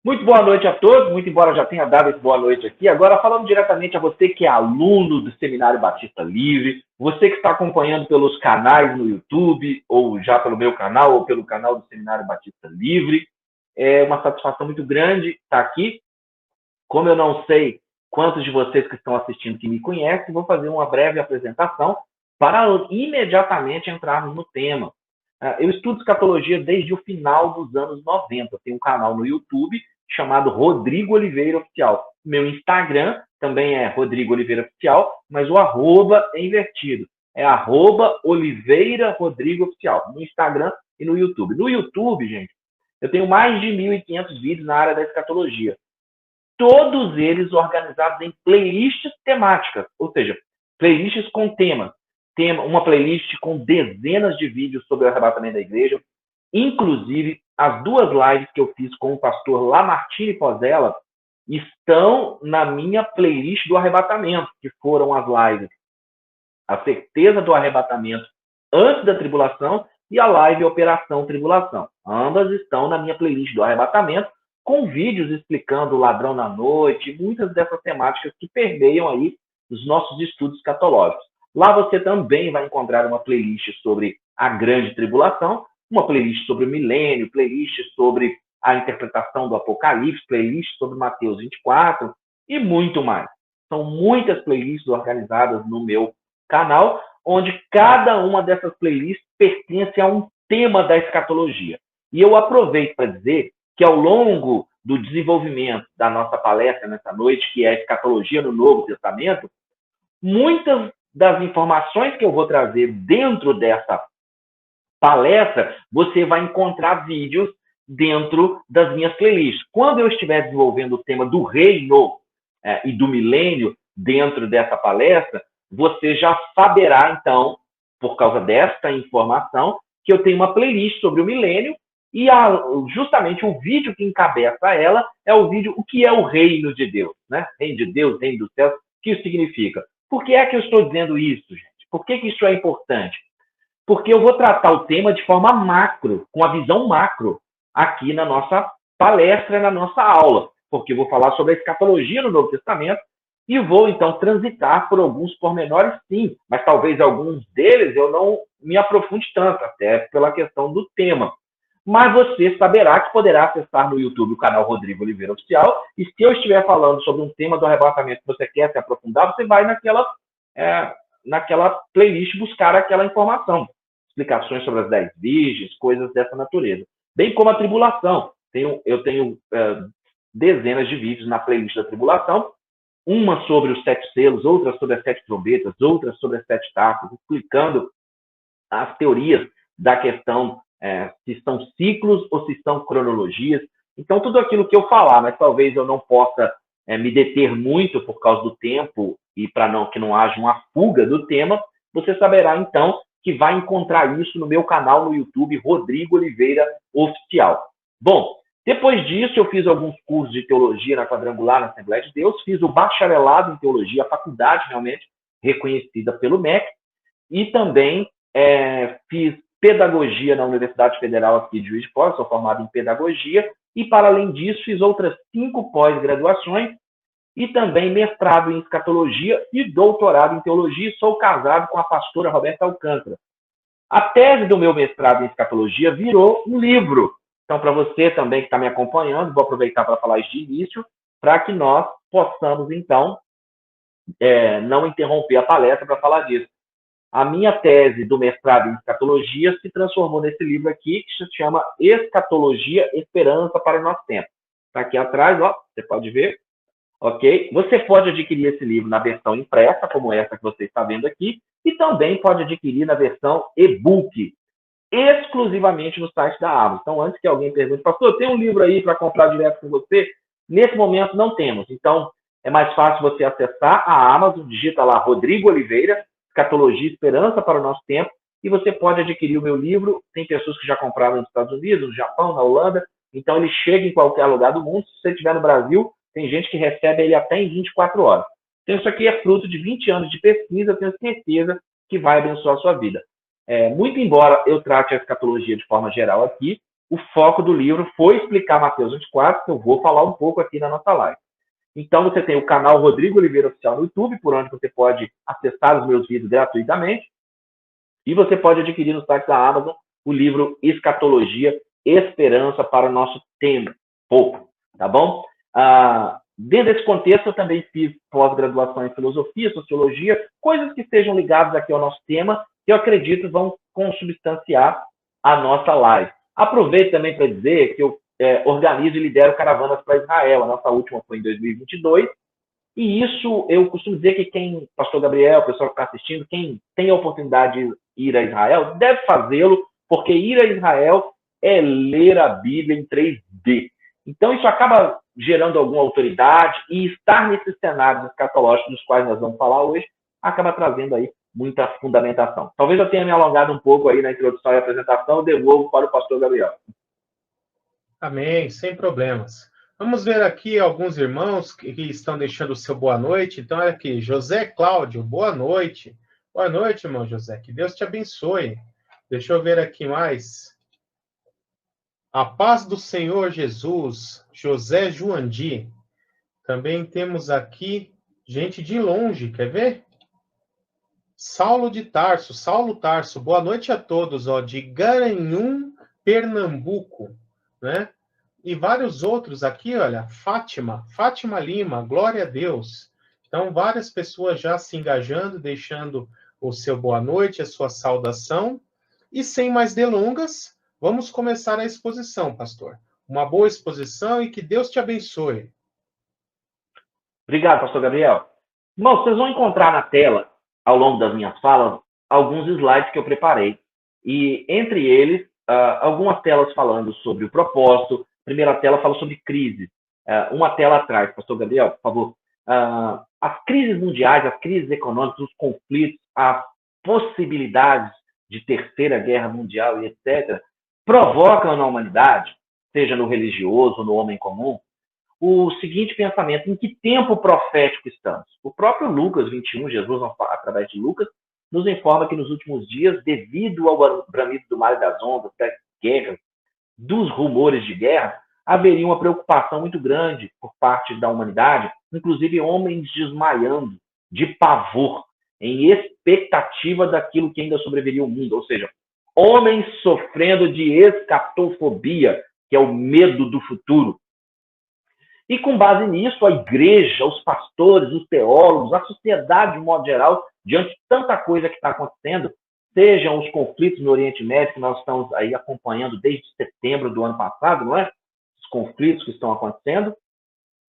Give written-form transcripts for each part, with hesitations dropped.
Muito boa noite a todos, muito embora já tenha dado esse boa noite aqui. Agora, falando diretamente a você que é aluno do Seminário Batista Livre, você que está acompanhando pelos canais no YouTube, ou já pelo meu canal, ou pelo canal do Seminário Batista Livre, é uma satisfação muito grande estar aqui. Como eu não sei quantos de vocês que estão assistindo que me conhecem, vou fazer uma breve apresentação para imediatamente entrarmos no tema. Eu estudo escatologia desde o final dos anos 90. Tenho um canal no YouTube chamado Rodrigo Oliveira Oficial. Meu Instagram também é Rodrigo Oliveira Oficial, mas o arroba é invertido. É arroba Oliveira Rodrigo Oficial, no Instagram e no YouTube. No YouTube, gente, eu tenho mais de 1.500 vídeos na área da escatologia. Todos eles organizados em playlists temáticas, ou seja, playlists com temas. Uma playlist com dezenas de vídeos sobre o arrebatamento da igreja, inclusive as duas lives que eu fiz com o pastor Lamartine Pozella estão na minha playlist do arrebatamento, que foram as lives A Certeza do Arrebatamento Antes da Tribulação e a live Operação Tribulação. Ambas estão na minha playlist do arrebatamento, com vídeos explicando o ladrão na noite, muitas dessas temáticas que permeiam aí os nossos estudos escatológicos. Lá você também vai encontrar uma playlist sobre a grande tribulação, uma playlist sobre o milênio, playlist sobre a interpretação do Apocalipse, playlist sobre Mateus 24 e muito mais. São muitas playlists organizadas no meu canal, onde cada uma dessas playlists pertence a um tema da escatologia. E eu aproveito para dizer que ao longo do desenvolvimento da nossa palestra nessa noite, que é a escatologia no Novo Testamento, muitas das informações que eu vou trazer dentro dessa palestra, você vai encontrar vídeos dentro das minhas playlists. Quando eu estiver desenvolvendo o tema do reino e do milênio dentro dessa palestra, você já saberá, então, por causa desta informação, que eu tenho uma playlist sobre o milênio e justamente o vídeo que encabeça ela é o vídeo O que é o reino de Deus, né? Reino de Deus, reino dos céus, o que isso significa? Por que é que eu estou dizendo isso, gente? Por que isso é importante? Porque eu vou tratar o tema de forma macro, com a visão macro, aqui na nossa palestra, na nossa aula, porque eu vou falar sobre a escatologia no Novo Testamento e vou, então, transitar por alguns pormenores, sim, mas talvez alguns deles eu não me aprofunde tanto, até pela questão do tema. Mas você saberá que poderá acessar no YouTube o canal Rodrigo Oliveira Oficial, e se eu estiver falando sobre um tema do arrebatamento que você quer se aprofundar, você vai naquela playlist buscar aquela informação. Explicações sobre as 10 virgens, coisas dessa natureza. Bem como a tribulação. Eu tenho dezenas de vídeos na playlist da tribulação, uma sobre os 7 selos, outra sobre as 7 trombetas, outra sobre as 7 taças, explicando as teorias da questão se são ciclos ou se são cronologias. Então, tudo aquilo que eu falar, mas talvez eu não possa me deter muito por causa do tempo e para que não haja uma fuga do tema, você saberá, então, que vai encontrar isso no meu canal no YouTube, Rodrigo Oliveira Oficial. Bom, depois disso, eu fiz alguns cursos de teologia na Quadrangular, na Assembleia de Deus, fiz o bacharelado em teologia, a faculdade realmente reconhecida pelo MEC, e também fiz pedagogia na Universidade Federal aqui de Juiz de Fora, sou formado em pedagogia, e para além disso, fiz outras 5 pós-graduações, e também mestrado em escatologia e doutorado em teologia, e sou casado com a pastora Roberta Alcântara. A tese do meu mestrado em escatologia virou um livro. Então, para você também que está me acompanhando, vou aproveitar para falar isso de início, para que nós possamos, então, não interromper a palestra para falar disso. A minha tese do mestrado em escatologia se transformou nesse livro aqui, que se chama Escatologia, Esperança para o Nosso Tempo. Está aqui atrás, ó, você pode ver. Ok? Você pode adquirir esse livro na versão impressa, como essa que você está vendo aqui, e também pode adquirir na versão e-book, exclusivamente no site da Amazon. Então, antes que alguém pergunte, pastor, tem um livro aí para comprar direto com você? Nesse momento não temos. Então, é mais fácil você acessar a Amazon, digita lá Rodrigo Oliveira, Escatologia Esperança para o Nosso Tempo, e você pode adquirir o meu livro. Tem pessoas que já compraram nos Estados Unidos, no Japão, na Holanda, então ele chega em qualquer lugar do mundo. Se você estiver no Brasil, tem gente que recebe ele até em 24 horas. Então, isso aqui é fruto de 20 anos de pesquisa, eu tenho certeza que vai abençoar a sua vida. Muito embora eu trate a escatologia de forma geral aqui, o foco do livro foi explicar Mateus 24, que eu vou falar um pouco aqui na nossa live. Então, você tem o canal Rodrigo Oliveira Oficial no YouTube, por onde você pode acessar os meus vídeos gratuitamente. E você pode adquirir no site da Amazon o livro Escatologia, Esperança para o Nosso Tempo. Tá bom? Dentro desse contexto, eu também fiz pós-graduação em Filosofia, Sociologia, coisas que estejam ligadas aqui ao nosso tema, que eu acredito vão consubstanciar a nossa live. Aproveito também para dizer que eu organizo e lidero caravanas para Israel. A nossa última foi em 2022. E isso, eu costumo dizer que pastor Gabriel, o pessoal que está assistindo, quem tem a oportunidade de ir a Israel, deve fazê-lo, porque ir a Israel é ler a Bíblia em 3D. Então, isso acaba gerando alguma autoridade, e estar nesses cenários escatológicos dos quais nós vamos falar hoje, acaba trazendo aí muita fundamentação. Talvez eu tenha me alongado um pouco aí na introdução e apresentação, eu devolvo para o pastor Gabriel. Amém, sem problemas. Vamos ver aqui alguns irmãos que estão deixando o seu boa noite. Então, olha aqui, José Cláudio, boa noite. Boa noite, irmão José, que Deus te abençoe. Deixa eu ver aqui mais. A paz do Senhor Jesus, José Juandi. Também temos aqui gente de longe, quer ver? Saulo Tarso, boa noite a todos, de Garanhuns, Pernambuco, né? E vários outros aqui, olha, Fátima Lima, glória a Deus. Então, várias pessoas já se engajando, deixando o seu boa noite, a sua saudação. E sem mais delongas, vamos começar a exposição, pastor. Uma boa exposição e que Deus te abençoe. Obrigado, pastor Gabriel. Irmãos, vocês vão encontrar na tela, ao longo das minhas falas, alguns slides que eu preparei. E, entre eles, algumas telas falando sobre o propósito. A primeira tela fala sobre crise. Uma tela atrás, pastor Gabriel, por favor. As crises mundiais, as crises econômicas, os conflitos, as possibilidades de terceira guerra mundial e etc., provocam na humanidade, seja no religioso ou no homem comum, o seguinte pensamento: em que tempo profético estamos? O próprio Lucas 21, Jesus, através de Lucas, nos informa que nos últimos dias, devido ao bramido do mar e das ondas, das guerras, dos rumores de guerra, haveria uma preocupação muito grande por parte da humanidade, inclusive homens desmaiando de pavor, em expectativa daquilo que ainda sobreviria ao mundo, ou seja, homens sofrendo de escatofobia, que é o medo do futuro. E com base nisso, a igreja, os pastores, os teólogos, a sociedade de modo geral, diante de tanta coisa que está acontecendo, sejam os conflitos no Oriente Médio, que nós estamos aí acompanhando desde setembro do ano passado, não é? Os conflitos que estão acontecendo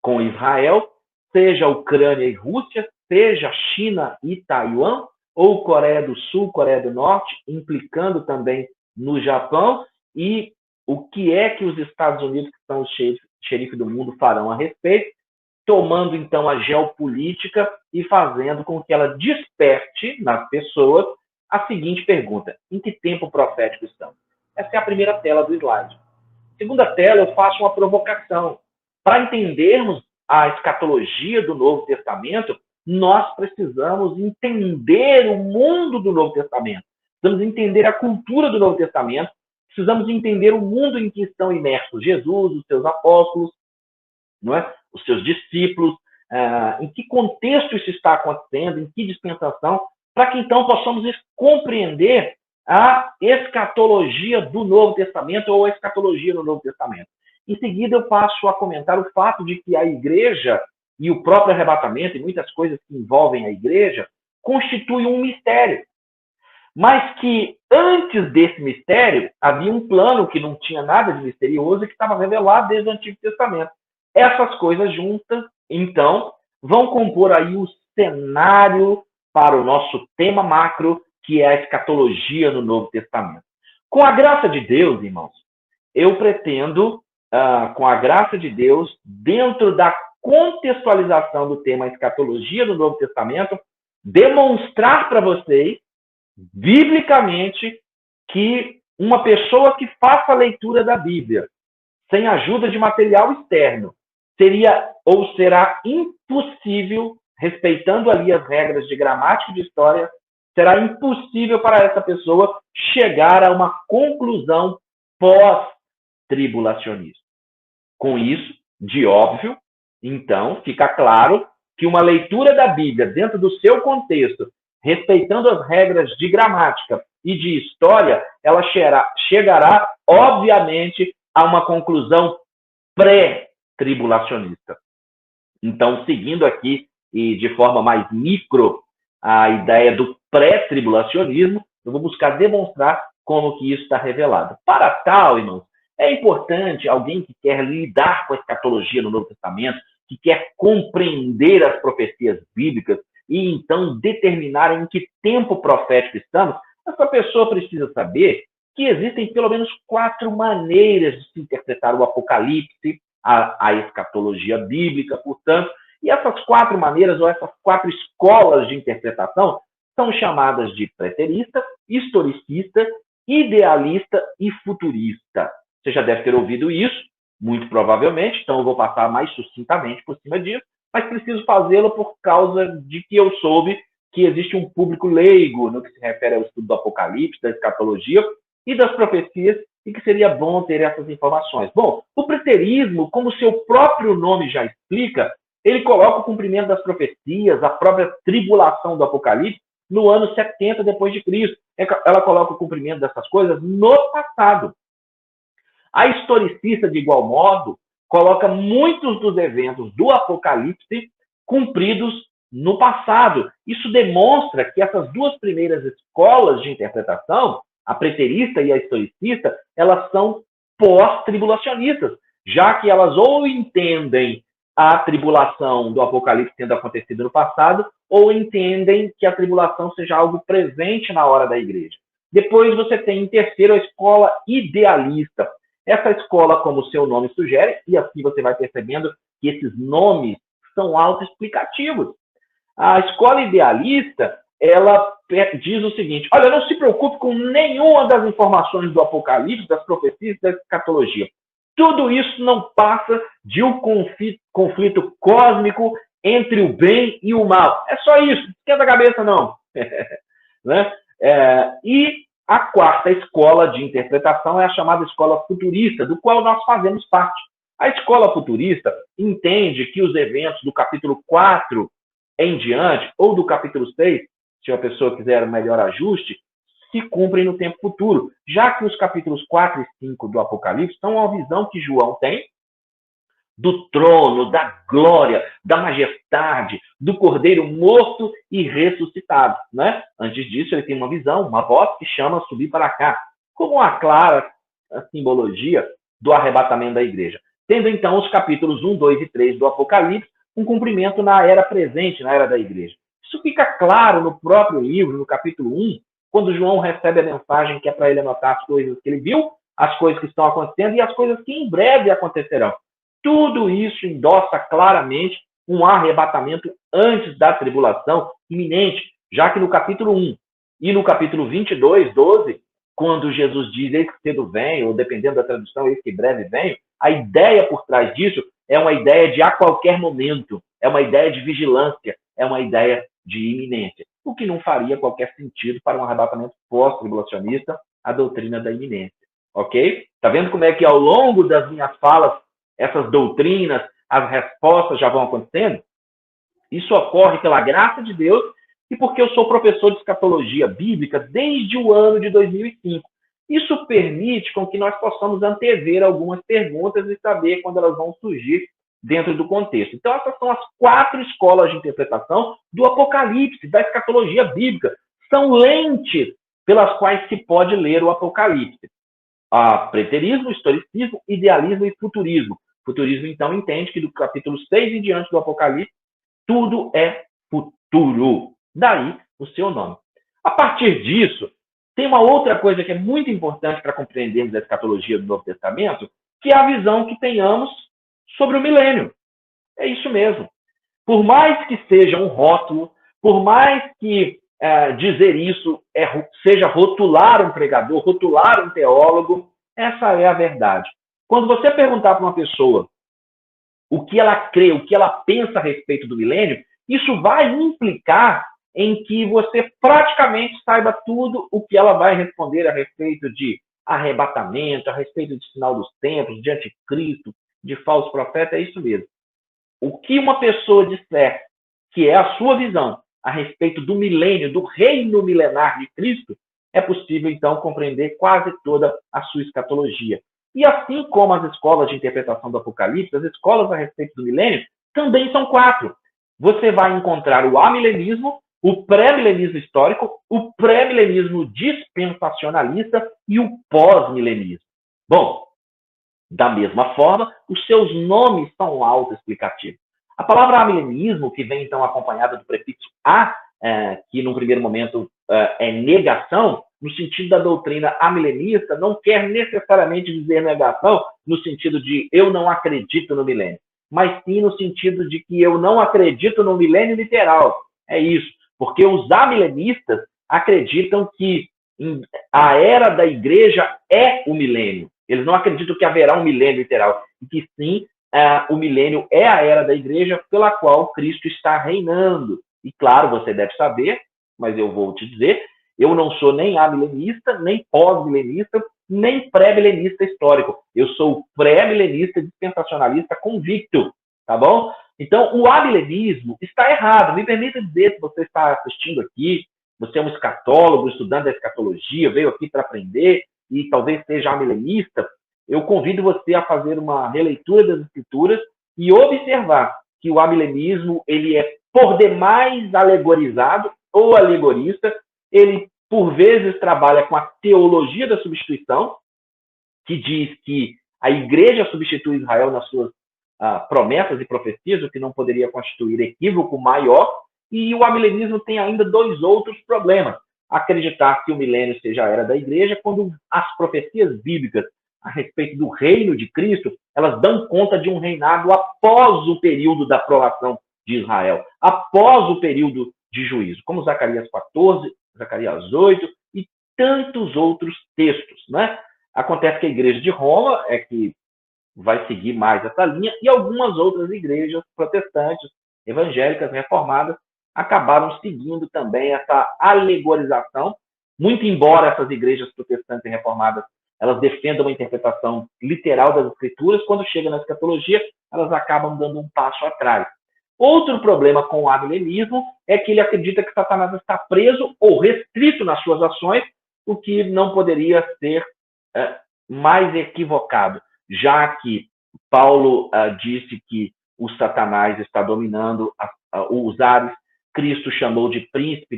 com Israel, seja Ucrânia e Rússia, seja China e Taiwan, ou Coreia do Sul, Coreia do Norte, implicando também no Japão, e o que é que os Estados Unidos, que são os xerife do mundo, farão a respeito, tomando então a geopolítica e fazendo com que ela desperte nas pessoas a seguinte pergunta: em que tempo profético estamos? Essa é a primeira tela do slide. Segunda tela, eu faço uma provocação. Para entendermos a escatologia do Novo Testamento, nós precisamos entender o mundo do Novo Testamento. Precisamos entender a cultura do Novo Testamento. Precisamos entender o mundo em que estão imersos Jesus, os seus apóstolos, não é? Os seus discípulos, em que contexto isso está acontecendo, em que dispensação, para que então possamos compreender a escatologia do Novo Testamento ou a escatologia do Novo Testamento. Em seguida, eu passo a comentar o fato de que a igreja e o próprio arrebatamento e muitas coisas que envolvem a igreja constituem um mistério. Mas que antes desse mistério havia um plano que não tinha nada de misterioso e que estava revelado desde o Antigo Testamento. Essas coisas juntas, então, vão compor aí o cenário para o nosso tema macro, que é a escatologia no Novo Testamento. Com a graça de Deus, irmãos, eu pretendo, com a graça de Deus, dentro da contextualização do tema escatologia no Novo Testamento, demonstrar para vocês, biblicamente, que uma pessoa que faça a leitura da Bíblia sem ajuda de material externo seria ou será impossível, respeitando ali as regras de gramática e de história, será impossível para essa pessoa chegar a uma conclusão pós pré-tribulacionista. Com isso, de óbvio, então, fica claro que uma leitura da Bíblia dentro do seu contexto, respeitando as regras de gramática e de história, ela chegará, obviamente, a uma conclusão pré-tribulacionista. Então, seguindo aqui, e de forma mais micro, a ideia do pré-tribulacionismo, eu vou buscar demonstrar como que isso está revelado. Para tal, irmãos, é importante alguém que quer lidar com a escatologia no Novo Testamento, que quer compreender as profecias bíblicas e então determinar em que tempo profético estamos, essa pessoa precisa saber que existem pelo menos 4 maneiras de se interpretar o Apocalipse, a escatologia bíblica, portanto, e essas 4 maneiras, ou essas 4 escolas de interpretação, são chamadas de preterista, historicista, idealista e futurista. Você já deve ter ouvido isso, muito provavelmente, então eu vou passar mais sucintamente por cima disso, mas preciso fazê-lo por causa de que eu soube que existe um público leigo no que se refere ao estudo do Apocalipse, da escatologia e das profecias, e que seria bom ter essas informações. Bom, o preterismo, como seu próprio nome já explica, ele coloca o cumprimento das profecias, a própria tribulação do Apocalipse, no ano 70 depois de Cristo. Ela coloca o cumprimento dessas coisas no passado. A historicista, de igual modo, coloca muitos dos eventos do Apocalipse cumpridos no passado. Isso demonstra que essas 2 primeiras escolas de interpretação, a preterista e a historicista, elas são pós-tribulacionistas, já que elas ou entendem a tribulação do Apocalipse tendo acontecido no passado, ou entendem que a tribulação seja algo presente na hora da igreja. Depois você tem, em terceiro, a escola idealista. Essa escola, como o seu nome sugere, e assim você vai percebendo que esses nomes são autoexplicativos. A escola idealista, ela diz o seguinte: olha, não se preocupe com nenhuma das informações do Apocalipse, das profecias e da escatologia. Tudo isso não passa de um conflito cósmico entre o bem e o mal. É só isso, não esquenta a cabeça, não. Né? E a quarta escola de interpretação é a chamada escola futurista, do qual nós fazemos parte. A escola futurista entende que os eventos do capítulo 4 em diante, ou do capítulo 6, se a pessoa quiser um melhor ajuste, se cumprem no tempo futuro, já que os capítulos 4 e 5 do Apocalipse são uma visão que João tem do trono, da glória, da majestade, do Cordeiro morto e ressuscitado. Né? Antes disso, ele tem uma visão, uma voz que chama subir para cá, como uma clara simbologia do arrebatamento da igreja. Tendo, então, os capítulos 1, 2 e 3 do Apocalipse, um cumprimento na era presente, na era da igreja. Isso fica claro no próprio livro, no capítulo 1, quando João recebe a mensagem que é para ele anotar as coisas que ele viu, as coisas que estão acontecendo e as coisas que em breve acontecerão. Tudo isso endossa claramente um arrebatamento antes da tribulação iminente, já que no capítulo 1 e no capítulo 22, 12, quando Jesus diz, eis que cedo venho, ou dependendo da tradução, eis que breve venho, a ideia por trás disso é uma ideia de a qualquer momento, é uma ideia de vigilância, é uma ideia de iminência, o que não faria qualquer sentido para um arrebatamento pós-tribulacionista, a doutrina da iminência. Ok? Está vendo como é que ao longo das minhas falas, essas doutrinas, as respostas já vão acontecendo? Isso ocorre pela graça de Deus e porque eu sou professor de escatologia bíblica desde o ano de 2005. Isso permite com que nós possamos antever algumas perguntas e saber quando elas vão surgir dentro do contexto. Então, essas são as 4 escolas de interpretação do Apocalipse, da escatologia bíblica. São lentes pelas quais se pode ler o Apocalipse. Preterismo, historicismo, idealismo e futurismo. Futurismo, então, entende que do capítulo 6 em diante do Apocalipse, tudo é futuro. Daí o seu nome. A partir disso, tem uma outra coisa que é muito importante para compreendermos a escatologia do Novo Testamento, que é a visão que tenhamos sobre o milênio. É isso mesmo. Por mais que seja um rótulo, por mais que dizer isso seja rotular um pregador, rotular um teólogo, essa é a verdade. Quando você perguntar para uma pessoa o que ela crê, o que ela pensa a respeito do milênio, isso vai implicar em que você praticamente saiba tudo o que ela vai responder a respeito de arrebatamento, a respeito do sinal dos tempos, de anticristo, de falso profeta, é isso mesmo. O que uma pessoa disser que é a sua visão a respeito do milênio, do reino milenar de Cristo, é possível, então, compreender quase toda a sua escatologia. E assim como as escolas de interpretação do Apocalipse, as escolas a respeito do milênio também são 4. Você vai encontrar o amilenismo, o pré-milenismo histórico, o pré-milenismo dispensacionalista e o pós-milenismo. Bom, da mesma forma, os seus nomes são autoexplicativos. A palavra amilenismo, que vem então acompanhada do prefixo a, que num primeiro momento é negação, no sentido da doutrina amilenista, não quer necessariamente dizer negação no sentido de eu não acredito no milênio, mas sim no sentido de que eu não acredito no milênio literal. É isso, porque os amilenistas acreditam que a era da igreja é o milênio. Eles não acreditam que haverá um milênio literal, e que sim, o milênio é a era da igreja pela qual Cristo está reinando. E claro, você deve saber, mas eu vou te dizer, eu não sou nem amilenista, nem pós-milenista, nem pré-milenista histórico. Eu sou pré-milenista dispensacionalista convicto, tá bom? Então, o amilenismo está errado. Me permita dizer, se você está assistindo aqui, você é um escatólogo, estudante da escatologia, veio aqui para aprender e talvez seja amilenista, eu convido você a fazer uma releitura das escrituras e observar que o amilenismo ele é por demais alegorizado ou alegorista, ele por vezes trabalha com a teologia da substituição, que diz que a igreja substitui Israel nas suas promessas e profecias, o que não poderia constituir equívoco maior, e o amilenismo tem ainda 2 outros problemas. Acreditar que o milênio seja a era da igreja, quando as profecias bíblicas a respeito do reino de Cristo, elas dão conta de um reinado após o período da aprovação de Israel, após o período de juízo, como Zacarias 14, Zacarias 8 e tantos outros textos, né? Acontece que a igreja de Roma é que vai seguir mais essa linha, e algumas outras igrejas protestantes, evangélicas, reformadas, acabaram seguindo também essa alegorização, muito embora essas igrejas protestantes e reformadas elas defendam uma interpretação literal das escrituras, quando chega na escatologia, elas acabam dando um passo atrás. Outro problema com o amilenismo é que ele acredita que Satanás está preso ou restrito nas suas ações, o que não poderia ser mais equivocado, já que Paulo disse que o Satanás está dominando os ares, Cristo chamou de príncipe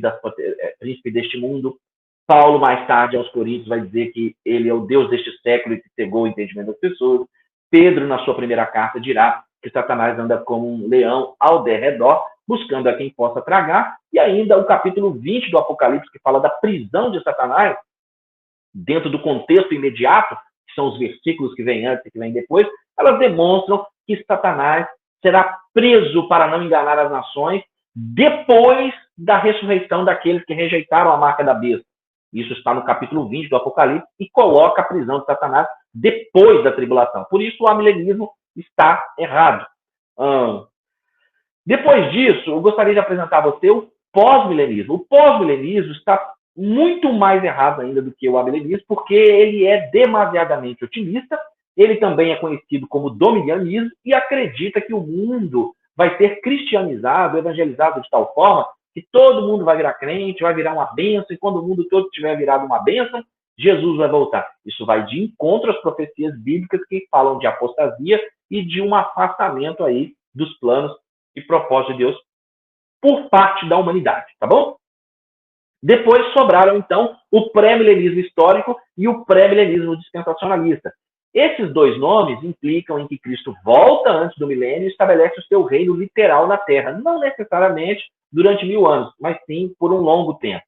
deste mundo. Paulo, mais tarde, aos Coríntios, vai dizer que ele é o Deus deste século e que cegou o entendimento das pessoas. Pedro, na sua primeira carta, dirá que Satanás anda como um leão ao derredor, buscando a quem possa tragar. E ainda o capítulo 20 do Apocalipse, que fala da prisão de Satanás, dentro do contexto imediato, que são os versículos que vêm antes e que vêm depois, elas demonstram que Satanás será preso para não enganar as nações depois da ressurreição daqueles que rejeitaram a marca da besta. Isso está no capítulo 20 do Apocalipse e coloca a prisão de Satanás depois da tribulação. Por isso, o amilenismo está errado. Depois disso, eu gostaria de apresentar a você o pós-milenismo. O pós-milenismo está muito mais errado ainda do que o amilenismo, porque ele é demasiadamente otimista, ele também é conhecido como dominianismo e acredita que o mundo vai ser cristianizado, evangelizado de tal forma que todo mundo vai virar crente, vai virar uma bênção, e quando o mundo todo tiver virado uma bênção, Jesus vai voltar. Isso vai de encontro às profecias bíblicas que falam de apostasia e de um afastamento aí dos planos e propósitos de Deus por parte da humanidade, tá bom? Depois sobraram, então, o pré-milenismo histórico e o pré-milenismo dispensacionalista. Esses 2 nomes implicam em que Cristo volta antes do milênio e estabelece o seu reino literal na Terra, não necessariamente durante 1000 anos, mas sim por um longo tempo.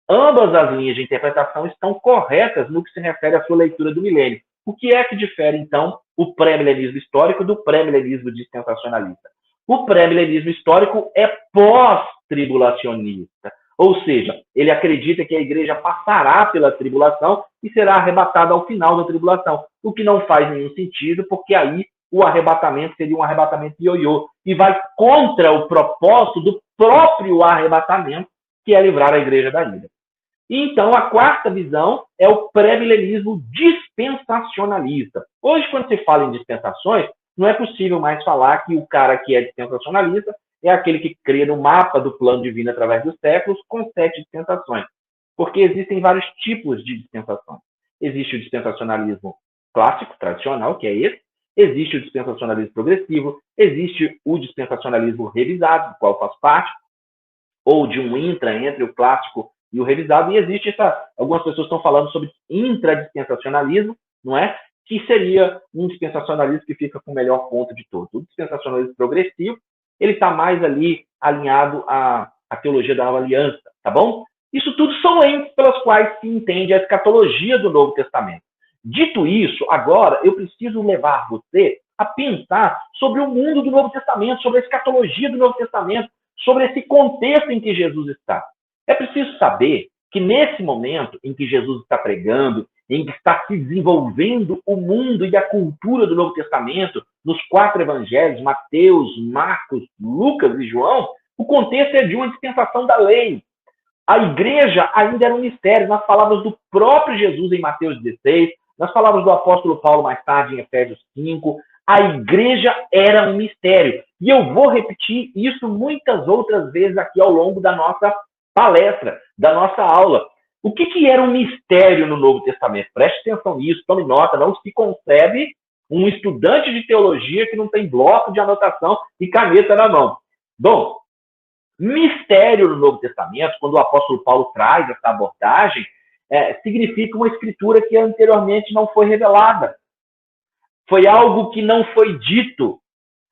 Ambas as linhas de interpretação estão corretas no que se refere à sua leitura do milênio. O que é que difere, então, o pré-milenismo histórico do pré-milenismo dispensacionalista? O pré-milenismo histórico é pós-tribulacionista, ou seja, ele acredita que a igreja passará pela tribulação e será arrebatada ao final da tribulação, o que não faz nenhum sentido, porque aí o arrebatamento seria um arrebatamento ioiô e vai contra o propósito do próprio arrebatamento, que é livrar a igreja da ira. E então a quarta visão é o pré-milenismo dispensacionalista. Hoje, quando se fala em dispensações, não é possível mais falar que o cara que é dispensacionalista é aquele que crê no mapa do plano divino através dos séculos com 7 dispensações. Porque existem vários tipos de dispensação. Existe o dispensacionalismo clássico, tradicional, que é esse. Existe o dispensacionalismo progressivo. Existe o dispensacionalismo revisado, do qual eu faço parte. Ou de um intra entre o clássico e o revisado. E existe algumas pessoas estão falando sobre intradispensacionalismo, não é? Que seria um dispensacionalismo que fica com o melhor ponto de todos. O dispensacionalismo progressivo, ele está mais ali alinhado à teologia da nova aliança, tá bom? Isso tudo são lentes pelas quais se entende a escatologia do Novo Testamento. Dito isso, agora eu preciso levar você a pensar sobre o mundo do Novo Testamento, sobre a escatologia do Novo Testamento, sobre esse contexto em que Jesus está. É preciso saber que nesse momento em que Jesus está pregando, em que está se desenvolvendo o mundo e a cultura do Novo Testamento, nos 4 evangelhos, Mateus, Marcos, Lucas e João, o contexto é de uma dispensação da lei. A igreja ainda era um mistério, nas palavras do próprio Jesus em Mateus 16, nas palavras do apóstolo Paulo mais tarde em Efésios 5, a igreja era um mistério. E eu vou repetir isso muitas outras vezes aqui ao longo da nossa palestra, da nossa aula. O que era um mistério no Novo Testamento? Preste atenção nisso, tome nota, não se concebe um estudante de teologia que não tem bloco de anotação e caneta na mão. Bom, mistério no Novo Testamento, quando o apóstolo Paulo traz essa abordagem, significa uma escritura que anteriormente não foi revelada. Foi algo que não foi dito.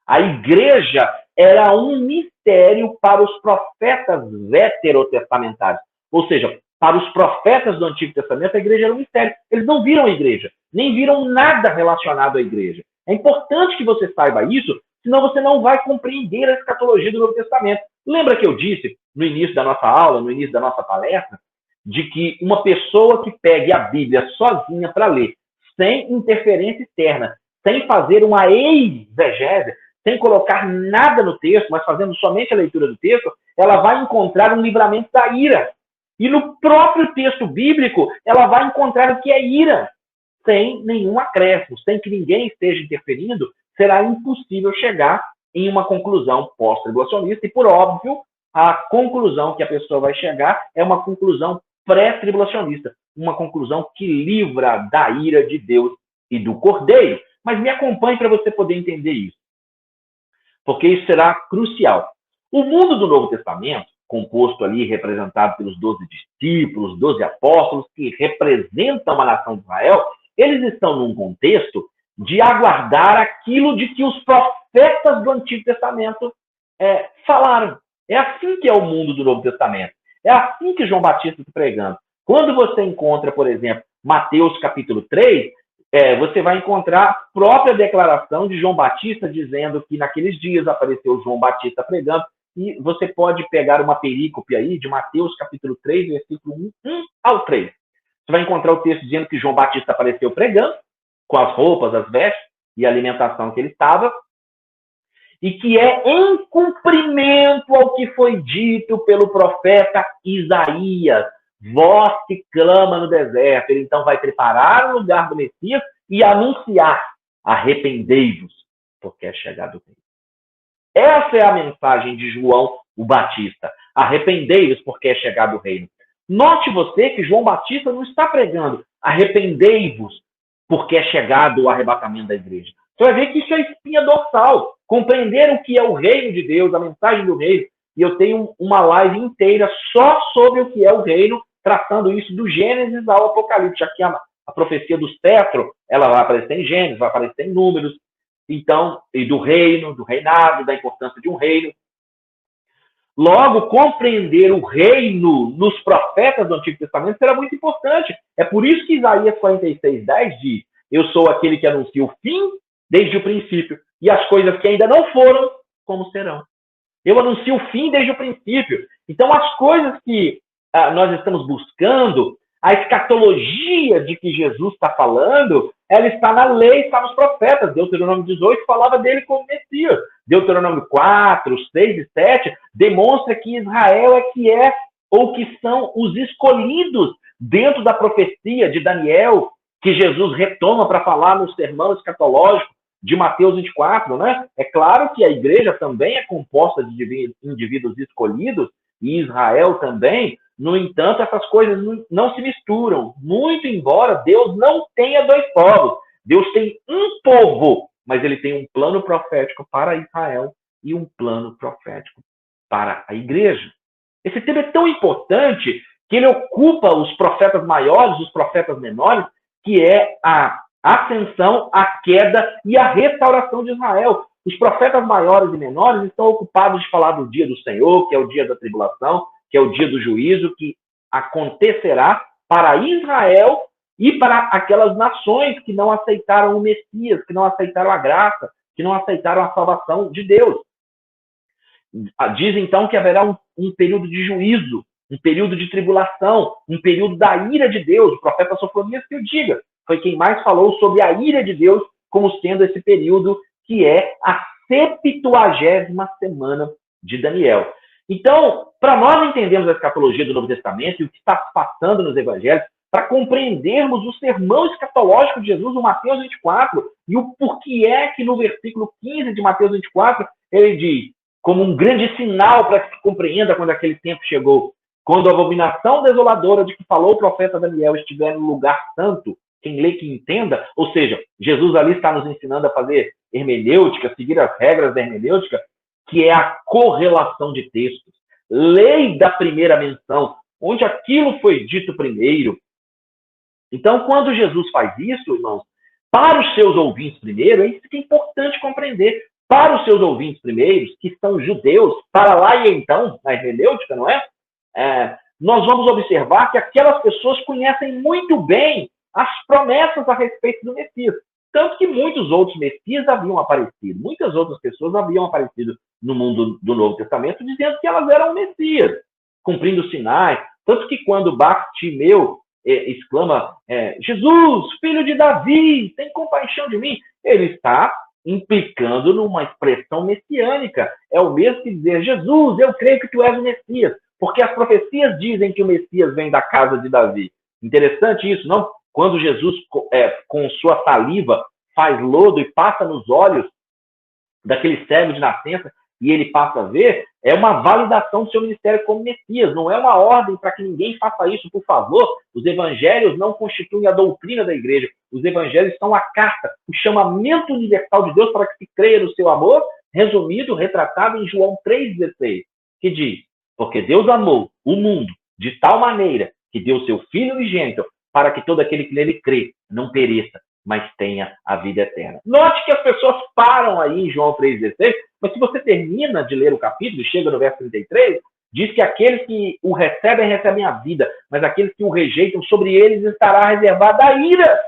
A igreja era um mistério para os profetas veterotestamentários. Ou seja, para os profetas do Antigo Testamento, a igreja era um mistério. Eles não viram a igreja, nem viram nada relacionado à igreja. É importante que você saiba isso, senão você não vai compreender a escatologia do Novo Testamento. Lembra que eu disse, no início da nossa aula, no início da nossa palestra, de que uma pessoa que pegue a Bíblia sozinha para ler, sem interferência externa, sem fazer uma exegese, sem colocar nada no texto, mas fazendo somente a leitura do texto, ela vai encontrar um livramento da ira. E no próprio texto bíblico, ela vai encontrar o que é ira, sem nenhum acréscimo, sem que ninguém esteja interferindo, será impossível chegar em uma conclusão pós-tribulacionista. E, por óbvio, a conclusão que a pessoa vai chegar é uma conclusão pré-tribulacionista, uma conclusão que livra da ira de Deus e do Cordeiro. Mas me acompanhe para você poder entender isso, porque isso será crucial. O mundo do Novo Testamento, composto ali, representado pelos 12 discípulos, 12 apóstolos, que representam a nação de Israel, eles estão num contexto de aguardar aquilo de que os profetas do Antigo Testamento falaram. É assim que é o mundo do Novo Testamento. É assim que João Batista está pregando. Quando você encontra, por exemplo, Mateus capítulo 3, você vai encontrar a própria declaração de João Batista dizendo que naqueles dias apareceu João Batista pregando. E você pode pegar uma perícope aí de Mateus capítulo 3, versículo 1 ao 3. Você vai encontrar o texto dizendo que João Batista apareceu pregando, com as roupas, as vestes e a alimentação que ele estava, e que é em cumprimento ao que foi dito pelo profeta Isaías. Voz que clama no deserto. Ele então vai preparar o lugar do Messias e anunciar: arrependei-vos, porque é chegado o reino. Essa é a mensagem de João o Batista. Arrependei-vos, porque é chegado o reino. Note você que João Batista não está pregando: arrependei-vos, porque é chegado o arrebatamento da igreja. Você vai ver que isso é espinha dorsal. Compreender o que é o reino de Deus, a mensagem do reino. E eu tenho uma live inteira só sobre o que é o reino, tratando isso do Gênesis ao Apocalipse. Aqui a profecia do cetro, ela vai aparecer em Gênesis, vai aparecer em Números. Então, e do reino, do reinado, da importância de um reino. Logo, compreender o reino nos profetas do Antigo Testamento será muito importante. É por isso que Isaías 46:10 diz: eu sou aquele que anuncia o fim desde o princípio, e as coisas que ainda não foram, como serão. Eu anuncio o fim desde o princípio. Então, as coisas que nós estamos buscando, a escatologia de que Jesus está falando, ela está na lei, está nos profetas. Deuteronômio 18 falava dele como Messias. Deuteronômio 4, 6 e 7 demonstra que Israel é que é ou que são os escolhidos dentro da profecia de Daniel, que Jesus retoma para falar no sermão escatológico de Mateus 24, né? É claro que a igreja também é composta de indivíduos escolhidos, e Israel também. No entanto, essas coisas não se misturam, muito embora Deus não tenha dois povos. Deus tem um povo, mas ele tem um plano profético para Israel e um plano profético para a igreja. Esse tema é tão importante que ele ocupa os profetas maiores, os profetas menores, que é a ascensão, a queda e a restauração de Israel. Os profetas maiores e menores estão ocupados de falar do dia do Senhor, que é o dia da tribulação, que é o dia do juízo, que acontecerá para Israel e para aquelas nações que não aceitaram o Messias, que não aceitaram a graça, que não aceitaram a salvação de Deus. Diz então que haverá um período de juízo, um período de tribulação, um período da ira de Deus. O profeta Sofonias que o diga, foi quem mais falou sobre a ira de Deus como sendo esse período que é a 70ª semana de Daniel. Então, para nós entendermos a escatologia do Novo Testamento e o que está se passando nos evangelhos, para compreendermos o sermão escatológico de Jesus no Mateus 24 e o porquê é que no versículo 15 de Mateus 24 ele diz, como um grande sinal para que se compreenda quando aquele tempo chegou, quando a abominação desoladora de que falou o profeta Daniel estiver no lugar santo, quem lê que entenda, ou seja, Jesus ali está nos ensinando a fazer hermenêutica, seguir as regras da hermenêutica, que é a correlação de textos, lei da primeira menção, onde aquilo foi dito primeiro. Então, quando Jesus faz isso, irmãos, para os seus ouvintes primeiro, é isso que é importante compreender. Para os seus ouvintes primeiros, que são judeus, para lá e então, na hermenêutica, não é? Nós vamos observar que aquelas pessoas conhecem muito bem as promessas a respeito do Messias. Tanto que muitos outros Messias haviam aparecido, muitas outras pessoas haviam aparecido no mundo do Novo Testamento, dizendo que elas eram Messias, cumprindo sinais. Tanto que quando Bartimeu exclama, Jesus, filho de Davi, tem compaixão de mim, ele está implicando numa expressão messiânica. É o mesmo que dizer, Jesus, eu creio que tu és o Messias, porque as profecias dizem que o Messias vem da casa de Davi. Interessante isso, não? Quando Jesus, com sua saliva, faz lodo e passa nos olhos daquele cego de nascença, e ele passa a ver, é uma validação do seu ministério como Messias, não é uma ordem para que ninguém faça isso, por favor. Os evangelhos não constituem a doutrina da igreja, os evangelhos são a carta, o chamamento universal de Deus para que se creia no seu amor, resumido, retratado em João 3,16, que diz, porque Deus amou o mundo de tal maneira que deu seu Filho unigênito, para que todo aquele que nele crê não pereça, mas tenha a vida eterna. Note que as pessoas param aí em João 3,16, mas se você termina de ler o capítulo e chega no verso 33, diz que aqueles que o recebem a vida, mas aqueles que o rejeitam, sobre eles estará reservada a ira.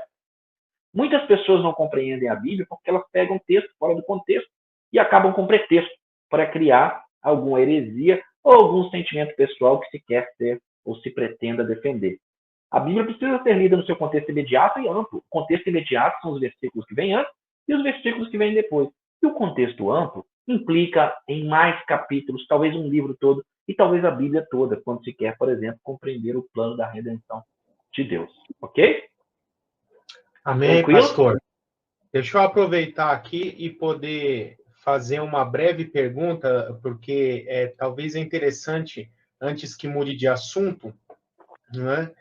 Muitas pessoas não compreendem a Bíblia porque elas pegam texto fora do contexto e acabam com pretexto para criar alguma heresia ou algum sentimento pessoal que se quer ser ou se pretenda defender. A Bíblia precisa ser lida no seu contexto imediato e amplo. O contexto imediato são os versículos que vêm antes e os versículos que vêm depois. E o contexto amplo implica em mais capítulos, talvez um livro todo, e talvez a Bíblia toda, quando se quer, por exemplo, compreender o plano da redenção de Deus. Ok? Amém, Tranquilo? pastor. Deixa eu aproveitar aqui e poder fazer uma breve pergunta, porque talvez é interessante, antes que mude de assunto, né?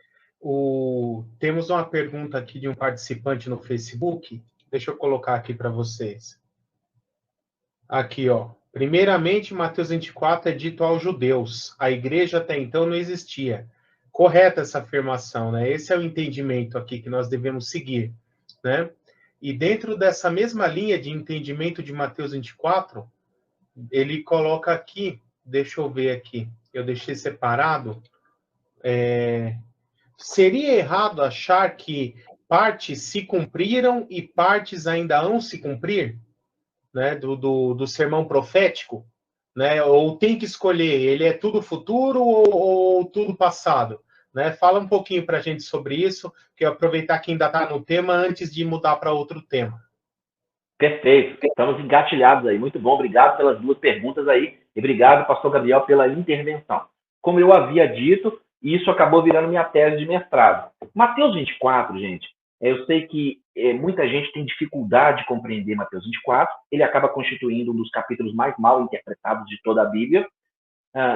Temos uma pergunta aqui de um participante no Facebook. Deixa eu colocar aqui para vocês. Aqui, ó. Primeiramente, Mateus 24 é dito aos judeus. A igreja até então não existia. Correta essa afirmação, né? Esse é o entendimento aqui que nós devemos seguir, né? E dentro dessa mesma linha de entendimento de Mateus 24, ele coloca aqui, deixa eu ver aqui, eu deixei separado, seria errado achar que partes se cumpriram e partes ainda hão se cumprir, né, do sermão profético, né? Ou tem que escolher, ele é tudo futuro ou tudo passado, né? Fala um pouquinho para a gente sobre isso, que eu aproveitar que ainda está no tema antes de mudar para outro tema. Perfeito. Estamos engatilhados aí. Muito bom. Obrigado pelas duas perguntas aí. E obrigado, pastor Gabriel, pela intervenção. como eu havia dito, e isso acabou virando minha tese de mestrado. Mateus 24, gente, eu sei que muita gente tem dificuldade de compreender Mateus 24, ele acaba constituindo um dos capítulos mais mal interpretados de toda a Bíblia.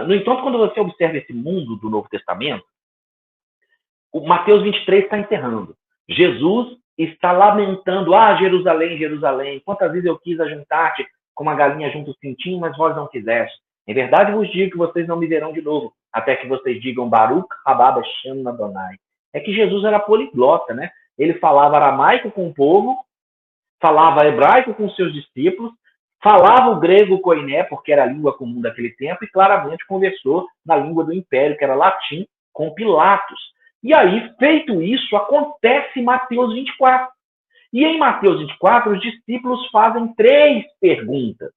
No entanto, quando você observa esse mundo do Novo Testamento, o Mateus 23 está encerrando. Jesus está lamentando, Jerusalém, Jerusalém, quantas vezes eu quis ajuntar-te como a galinha junto o cintinho, mas vós não quiseste. Em verdade vos digo que vocês não me verão de novo, até que vocês digam Baruch Rababa Shem Adonai. É que Jesus era poliglota, né? Ele falava aramaico com o povo, falava hebraico com seus discípulos, falava o grego koiné, porque era a língua comum daquele tempo, e claramente conversou na língua do império, que era latim, com Pilatos. E aí, feito isso, acontece Mateus 24. E em Mateus 24, os discípulos fazem 3 perguntas.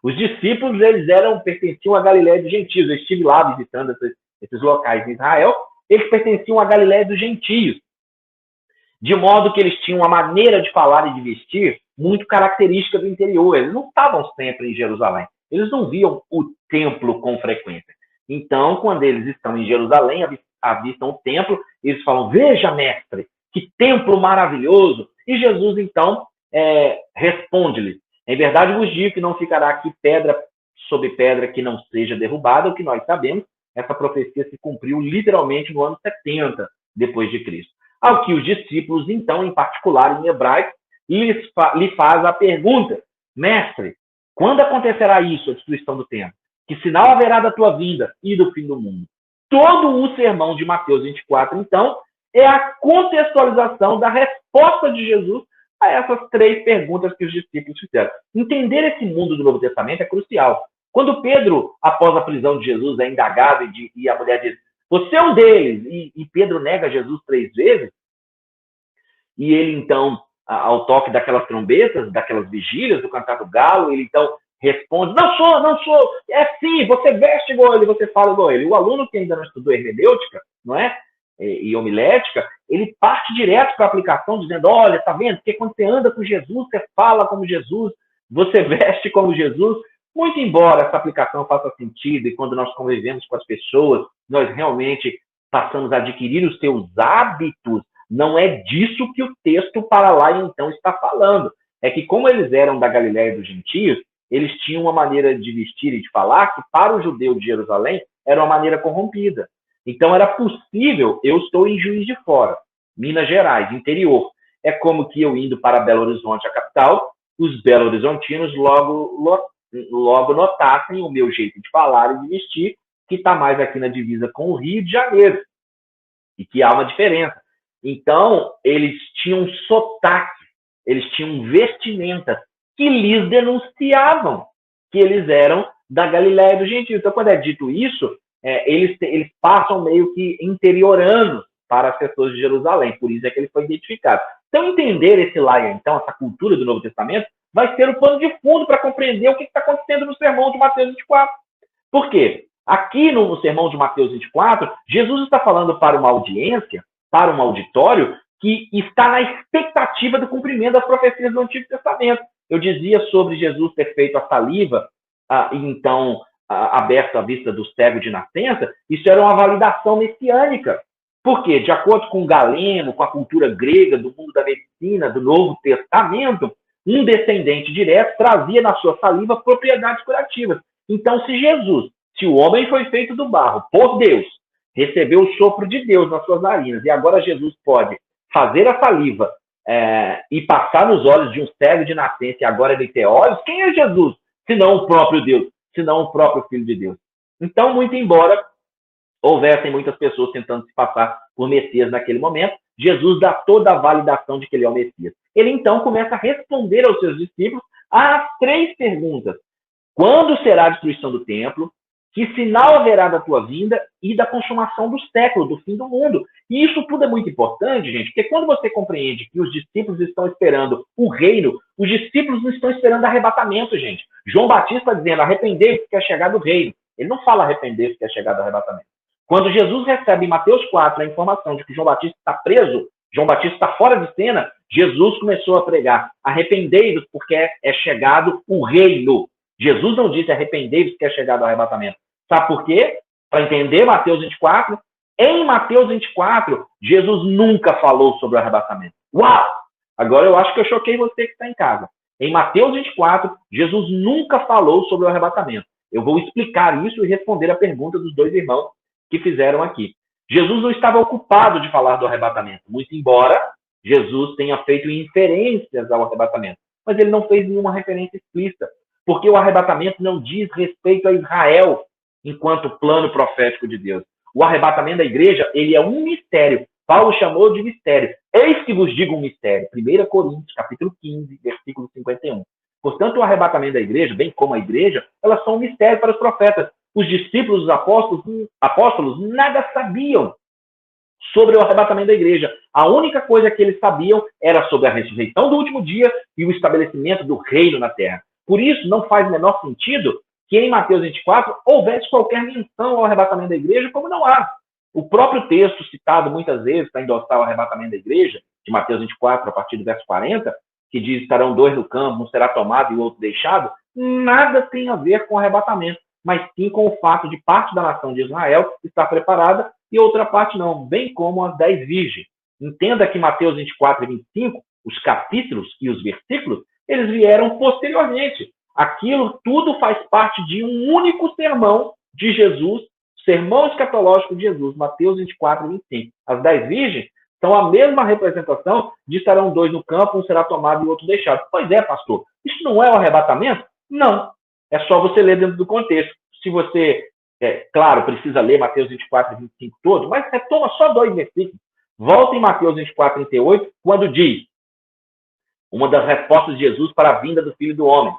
Os discípulos, eles pertenciam à Galiléia dos gentios. Eu estive lá visitando esses locais em Israel. Eles pertenciam à Galiléia dos gentios. De modo que eles tinham uma maneira de falar e de vestir muito característica do interior. Eles não estavam sempre em Jerusalém. Eles não viam o templo com frequência. Então, quando eles estão em Jerusalém, avistam o templo, eles falam, veja, mestre, que templo maravilhoso. E Jesus, então, responde-lhes, em verdade vos digo que não ficará aqui pedra sobre pedra que não seja derrubada, o que nós sabemos, essa profecia se cumpriu literalmente no ano 70 depois de Cristo. Ao que os discípulos, então, em particular em hebraico, lhe faz a pergunta, mestre, quando acontecerá isso, a destruição do templo? Que sinal haverá da tua vinda e do fim do mundo? Todo o sermão de Mateus 24, então, é a contextualização da resposta de Jesus a essas 3 perguntas que os discípulos fizeram. Entender esse mundo do Novo Testamento é crucial. Quando Pedro, após a prisão de Jesus, é indagado e a mulher diz, você é um deles, e Pedro nega Jesus 3 vezes, e ele, então, ao toque daquelas trombetas, daquelas vigílias, do cantar do galo, ele, então, responde, não sou, é sim, você veste igual ele, você fala igual ele. O aluno que ainda não estudou hermenêutica, não é? E homilética, ele parte direto para a aplicação, dizendo, olha, tá vendo? Porque quando você anda com Jesus, você fala como Jesus, você veste como Jesus. Muito embora essa aplicação faça sentido, e quando nós convivemos com as pessoas, nós realmente passamos a adquirir os seus hábitos, não é disso que o texto para lá, então, está falando. É que como eles eram da Galiléia dos gentios, eles tinham uma maneira de vestir e de falar que, para o judeu de Jerusalém, era uma maneira corrompida. Então, era possível, eu estou em Juiz de Fora, Minas Gerais, interior. É como que eu indo para Belo Horizonte, a capital, os belo-horizontinos logo notassem o meu jeito de falar e de vestir, que está mais aqui na divisa com o Rio de Janeiro, e que há uma diferença. Então, eles tinham sotaque, eles tinham vestimentas que lhes denunciavam que eles eram da Galiléia dos gentios. Então, quando é dito isso, eles passam meio que interiorando para as pessoas de Jerusalém. Por isso é que ele foi identificado. Então, entender esse laia, então, essa cultura do Novo Testamento, vai ser o pano de fundo para compreender o que está acontecendo no sermão de Mateus 24. Por quê? Aqui no sermão de Mateus 24, Jesus está falando para uma audiência, para um auditório, que está na expectativa do cumprimento das profecias do Antigo Testamento. Eu dizia sobre Jesus ter feito a saliva, e então aberto a vista do cego de nascença, isso era uma validação messiânica. Por quê? De acordo com Galeno, com a cultura grega, do mundo da medicina, do Novo Testamento, um descendente direto trazia na sua saliva propriedades curativas. Então, se o homem foi feito do barro por Deus, recebeu o sopro de Deus nas suas narinas, e agora Jesus pode fazer a saliva e passar nos olhos de um cego de nascença, e agora ele ter olhos, quem é Jesus? Senão o próprio Deus, senão o próprio Filho de Deus. Então, muito embora houvessem muitas pessoas tentando se passar por Messias naquele momento, Jesus dá toda a validação de que ele é o Messias. Ele, então, começa a responder aos seus discípulos às 3 perguntas. Quando será a destruição do templo? Que sinal haverá da tua vinda e da consumação do século, do fim do mundo? E isso tudo é muito importante, gente, porque quando você compreende que os discípulos estão esperando o reino, os discípulos não estão esperando arrebatamento, gente. João Batista está dizendo, arrependei-vos que é chegado o reino. Ele não fala arrepender-vos que é chegado o arrebatamento. Quando Jesus recebe em Mateus 4 a informação de que João Batista está preso, João Batista está fora de cena, Jesus começou a pregar, arrependei-vos porque é chegado o reino. Jesus não disse arrependei-vos que é chegado o arrebatamento. Sabe por quê? para entender Mateus 24, em Mateus 24, Jesus nunca falou sobre o arrebatamento. Uau! Agora eu acho que eu choquei você que está em casa. Em Mateus 24, Jesus nunca falou sobre o arrebatamento. Eu vou explicar isso e responder a pergunta dos dois irmãos que fizeram aqui. Jesus não estava ocupado de falar do arrebatamento, muito embora Jesus tenha feito inferências ao arrebatamento. Mas ele não fez nenhuma referência explícita, porque o arrebatamento não diz respeito a Israel enquanto plano profético de Deus. O arrebatamento da igreja, ele é um mistério. Paulo chamou de mistério. Eis que vos digo um mistério. 1 Coríntios, capítulo 15, versículo 51. Portanto, o arrebatamento da igreja, bem como a igreja, elas são um mistério para os profetas. Os discípulos, os apóstolos nada sabiam sobre o arrebatamento da igreja. A única coisa que eles sabiam era sobre a ressurreição do último dia e o estabelecimento do reino na terra. Por isso, não faz o menor sentido que em Mateus 24 houvesse qualquer menção ao arrebatamento da igreja, como não há. O próprio texto citado muitas vezes para endossar o arrebatamento da igreja, de Mateus 24, a partir do verso 40, que diz, estarão dois no campo, um será tomado e o outro deixado, nada tem a ver com o arrebatamento, mas sim com o fato de parte da nação de Israel estar preparada e outra parte não, bem como as 10 virgens. Entenda que Mateus 24 e 25, os capítulos e os versículos, eles vieram posteriormente. Aquilo tudo faz parte de um único sermão de Jesus, sermão escatológico de Jesus, Mateus 24 e 25. As 10 virgens são a mesma representação de estarão dois no campo, um será tomado e o outro deixado. Pois é, pastor, isso não é o arrebatamento? Não. É só você ler dentro do contexto. Se você, claro, precisa ler Mateus 24 e 25 todo, mas retoma só 2 versículos. Volta em Mateus 24 e 38, quando diz uma das respostas de Jesus para a vinda do Filho do Homem.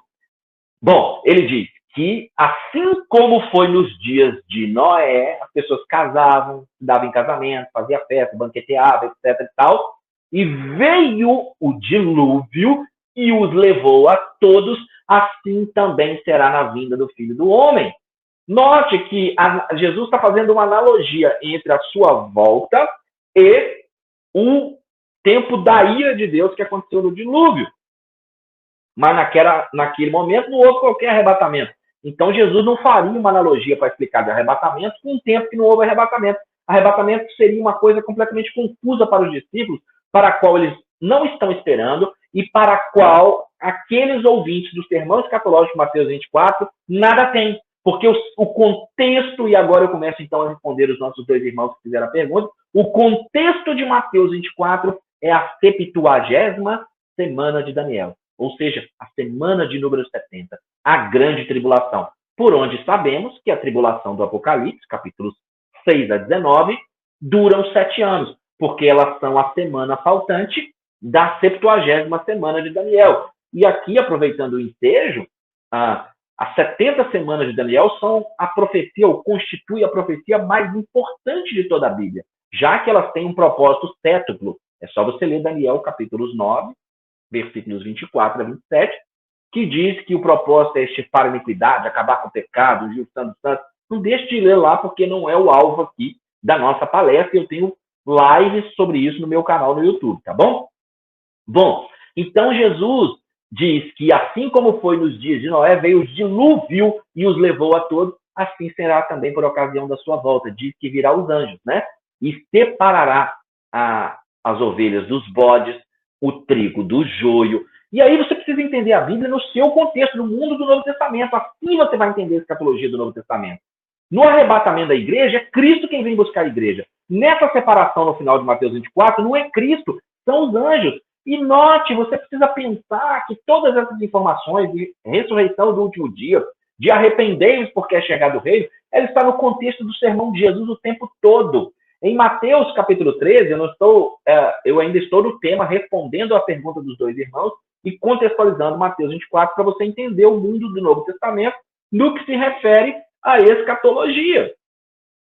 Bom, ele diz que assim como foi nos dias de Noé, as pessoas casavam, davam em casamento, faziam festa, banqueteavam, etc. e tal, e veio o dilúvio e os levou a todos, assim também será na vinda do Filho do Homem. Note que Jesus está fazendo uma analogia entre a sua volta e o tempo da ira de Deus que aconteceu no dilúvio. Mas naquele momento não houve qualquer arrebatamento. Então Jesus não faria uma analogia para explicar de arrebatamento com um tempo que não houve arrebatamento. Arrebatamento seria uma coisa completamente confusa para os discípulos, para a qual eles não estão esperando e para a qual aqueles ouvintes do sermão escatológico de Mateus 24 nada tem. Porque o contexto, e agora eu começo então a responder os nossos dois irmãos que fizeram a pergunta, o contexto de Mateus 24 é a 70ª semana de Daniel. Ou seja, a semana de número 70, a grande tribulação, por onde sabemos que a tribulação do Apocalipse, capítulos 6 a 19, duram 7 anos, porque elas são a semana faltante da 70ª semana de Daniel. E aqui, aproveitando o ensejo, as 70 semanas de Daniel são a profecia, ou constitui a profecia mais importante de toda a Bíblia, já que elas têm um propósito cétuplo. É só você ler Daniel, capítulos 9, versículos 24 a 27, que diz que o propósito é extirpar a iniquidade, acabar com o pecado, ungir o Santo Santo. Não deixe de ler lá, porque não é o alvo aqui da nossa palestra. Eu tenho lives sobre isso no meu canal no YouTube, tá bom? Bom, então Jesus diz que assim como foi nos dias de Noé, veio o dilúvio e os levou a todos, assim será também por ocasião da sua volta. Diz que virá os anjos, né? E separará as ovelhas dos bodes, o trigo do joio. E aí você precisa entender a Bíblia no seu contexto, no mundo do Novo Testamento. Assim você vai entender a escatologia do Novo Testamento. No arrebatamento da igreja, é Cristo quem vem buscar a igreja. Nessa separação no final de Mateus 24, não é Cristo, são os anjos. E note, você precisa pensar que todas essas informações de ressurreição do último dia, de arrependei-vos porque é chegado o reino, ela está no contexto do sermão de Jesus o tempo todo. Em Mateus capítulo 13, eu ainda estou no tema respondendo a pergunta dos dois irmãos e contextualizando Mateus 24 para você entender o mundo do Novo Testamento no que se refere à escatologia.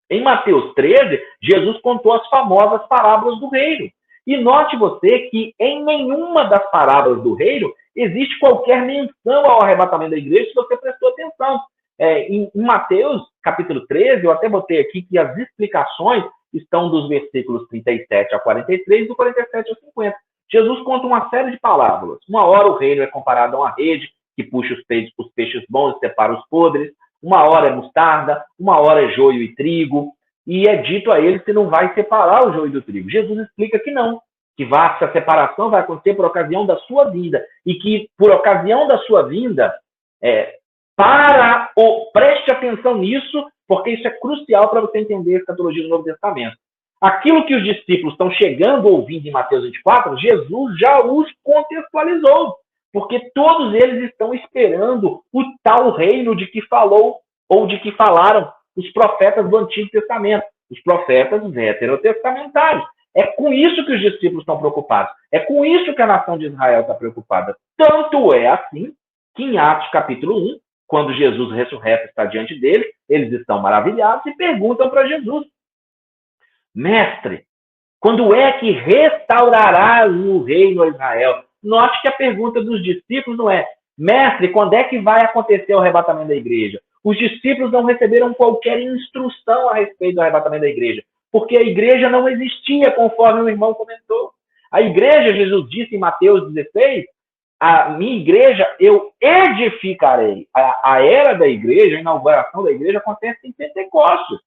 Em Mateus 13, Jesus contou as famosas parábolas do reino. E note você que em nenhuma das parábolas do reino existe qualquer menção ao arrebatamento da igreja, se você prestou atenção. Em Mateus capítulo 13, eu até botei aqui que as explicações estão dos versículos 37 a 43 e do 47 a 50. Jesus conta uma série de parábolas. Uma hora o reino é comparado a uma rede que puxa os peixes bons e separa os podres. Uma hora é mostarda, uma hora é joio e trigo, e é dito a eles que não vai separar o joio do trigo. Jesus explica que não, que essa separação vai acontecer por ocasião da sua vinda, e que por ocasião da sua vinda, preste atenção nisso, porque isso é crucial para você entender a escatologia do Novo Testamento. Aquilo que os discípulos estão chegando ouvindo em Mateus 24, Jesus já os contextualizou, porque todos eles estão esperando o tal reino de que falou ou de que falaram os profetas do Antigo Testamento, os profetas veterotestamentários. É com isso que os discípulos estão preocupados. É com isso que a nação de Israel está preocupada. Tanto é assim que em Atos capítulo 1, quando Jesus ressurreto está diante deles, eles estão maravilhados e perguntam para Jesus: Mestre, quando é que restaurarás o reino a Israel? Note que a pergunta dos discípulos não é: Mestre, quando é que vai acontecer o arrebatamento da igreja? Os discípulos não receberam qualquer instrução a respeito do arrebatamento da igreja, porque a igreja não existia, conforme o irmão comentou. A igreja, Jesus disse em Mateus 16, a minha igreja eu edificarei. A era da igreja, a inauguração da igreja acontece em Pentecostes,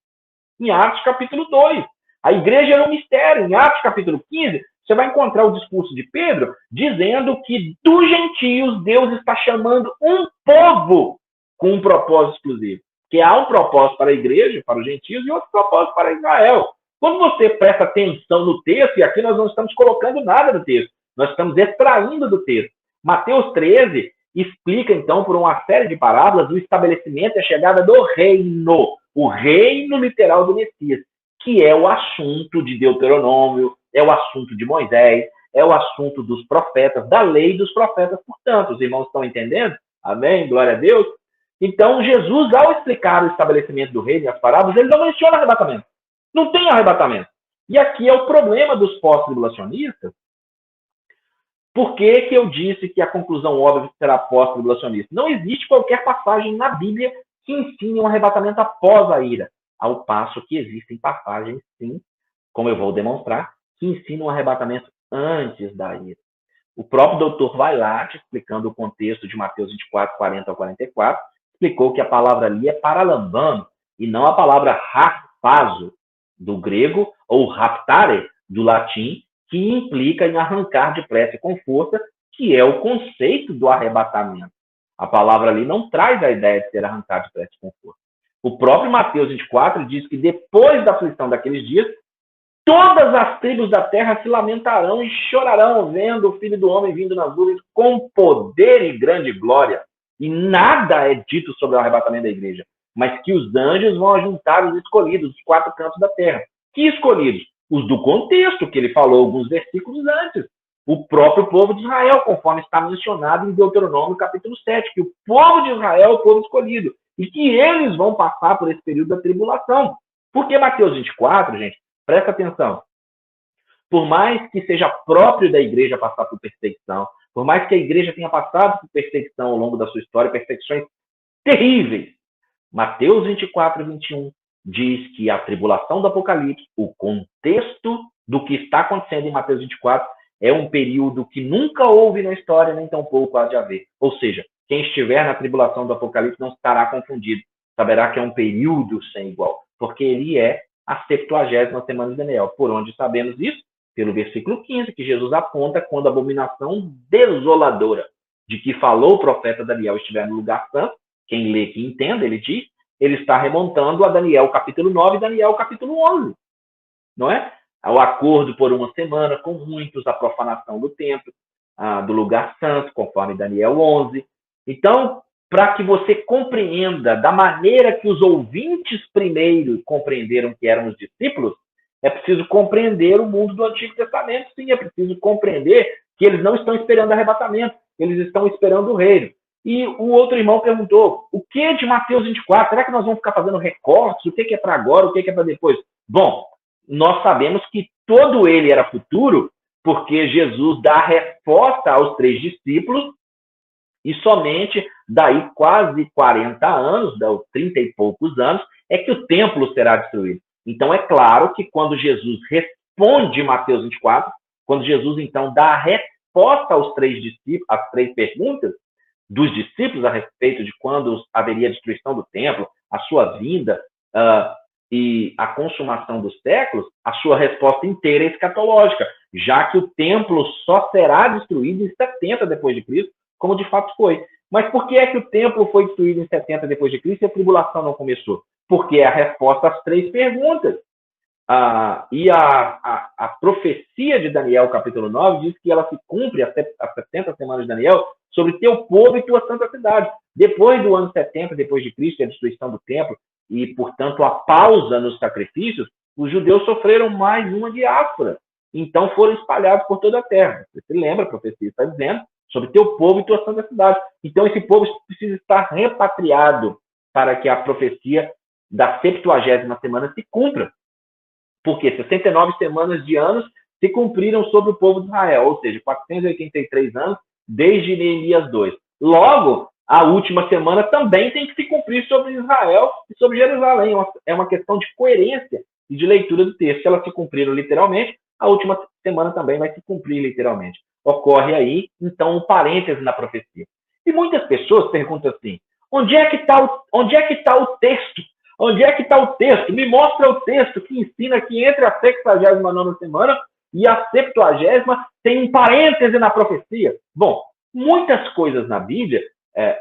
em Atos capítulo 2. A igreja era um mistério. Em Atos capítulo 15, você vai encontrar o discurso de Pedro dizendo que dos gentios Deus está chamando um povo com um propósito exclusivo. Que há um propósito para a igreja, para os gentios, e outro propósito para Israel. Quando você presta atenção no texto, e aqui nós não estamos colocando nada no texto, nós estamos extraindo do texto. Mateus 13 explica, então, por uma série de parábolas, o estabelecimento e a chegada do reino, o reino literal do Messias, que é o assunto de Deuteronômio, é o assunto de Moisés, é o assunto dos profetas, da lei dos profetas. Portanto, os irmãos estão entendendo? Amém? Glória a Deus. Então, Jesus, ao explicar o estabelecimento do reino e as parábolas, ele não menciona arrebatamento. Não tem arrebatamento. E aqui é o problema dos pós-tribulacionistas. Por que eu disse que a conclusão óbvia será pós-tribulacionista? Não existe qualquer passagem na Bíblia que ensine um arrebatamento após a ira. Ao passo que existem passagens, sim, como eu vou demonstrar, que ensinam um arrebatamento antes da ira. O próprio doutor Vailate, explicando o contexto de Mateus 24, 40 ao 44, explicou que a palavra ali é paralambano, e não a palavra raptazo, do grego, ou raptare, do latim, que implica em arrancar depressa e com força, que é o conceito do arrebatamento. A palavra ali não traz a ideia de ser arrancado depressa e com força. O próprio Mateus 24 diz que depois da aflição daqueles dias, todas as tribos da terra se lamentarão e chorarão, vendo o Filho do Homem vindo nas nuvens com poder e grande glória. E nada é dito sobre o arrebatamento da igreja, mas que os anjos vão ajuntar os escolhidos dos quatro cantos da terra. Que escolhidos? Os do contexto, que ele falou alguns versículos antes. O próprio povo de Israel, conforme está mencionado em Deuteronômio capítulo 7, que o povo de Israel é o povo escolhido, e que eles vão passar por esse período da tribulação. Porque Mateus 24, gente, presta atenção, por mais que seja próprio da igreja passar por perseguição, por mais que a igreja tenha passado por perseguição ao longo da sua história, perseguições terríveis, Mateus 24 e 21 diz que a tribulação do Apocalipse, o contexto do que está acontecendo em Mateus 24, é um período que nunca houve na história, nem tampouco há de haver. Ou seja, quem estiver na tribulação do Apocalipse não estará confundido, saberá que é um período sem igual, porque ele é a 70ª semana de Daniel. Por onde sabemos isso? Pelo versículo 15, que Jesus aponta quando a abominação desoladora de que falou o profeta Daniel estiver no lugar santo. Quem lê que entenda, ele diz, ele está remontando a Daniel capítulo 9 e Daniel capítulo 11. Não é? O acordo por uma semana com muitos, a profanação do templo, do lugar santo, conforme Daniel 11. Então, para que você compreenda da maneira que os ouvintes primeiro compreenderam que eram os discípulos, é preciso compreender o mundo do Antigo Testamento. Sim, é preciso compreender que eles não estão esperando arrebatamento, eles estão esperando o reino. E o outro irmão perguntou, o que de Mateus 24? Será que nós vamos ficar fazendo recortes? O que é para agora? O que é para depois? Bom, nós sabemos que todo ele era futuro, porque Jesus dá a resposta aos 3 discípulos, e somente daí quase 40 anos, 30 e poucos anos, é que o templo será destruído. Então, é claro que quando Jesus responde Mateus 24, quando Jesus, então, dá a resposta aos 3 discípulos, às 3 perguntas, dos discípulos a respeito de quando haveria a destruição do templo, a sua vinda e a consumação dos séculos, a sua resposta inteira é escatológica, já que o templo só será destruído em 70 depois de Cristo, como de fato foi. Mas por que é que o templo foi destruído em 70 depois de Cristo e a tribulação não começou? Porque é a resposta às 3 perguntas. E a profecia de Daniel, capítulo 9, diz que ela se cumpre as 70 semanas de Daniel sobre teu povo e tua santa cidade. Depois do ano 70 depois de Cristo, a destruição do templo e, portanto, a pausa nos sacrifícios, os judeus sofreram mais uma diáspora. Então foram espalhados por toda a terra. Você se lembra, a profecia está dizendo, sobre teu povo e tua santa cidade. Então esse povo precisa estar repatriado para que a profecia da 70ª semana se cumpra. Porque 69 semanas de anos se cumpriram sobre o povo de Israel, ou seja, 483 anos desde Neemias 2. Logo, a última semana também tem que se cumprir sobre Israel e sobre Jerusalém. É uma questão de coerência e de leitura do texto. Se elas se cumpriram literalmente, a última semana também vai se cumprir literalmente. Ocorre aí, então, um parêntese na profecia. E muitas pessoas perguntam assim, onde é que está o texto? Onde é que está o texto? Me mostra o texto que ensina que entre a 69ª semana e a 70ª tem um parêntese na profecia. Bom, muitas coisas na Bíblia,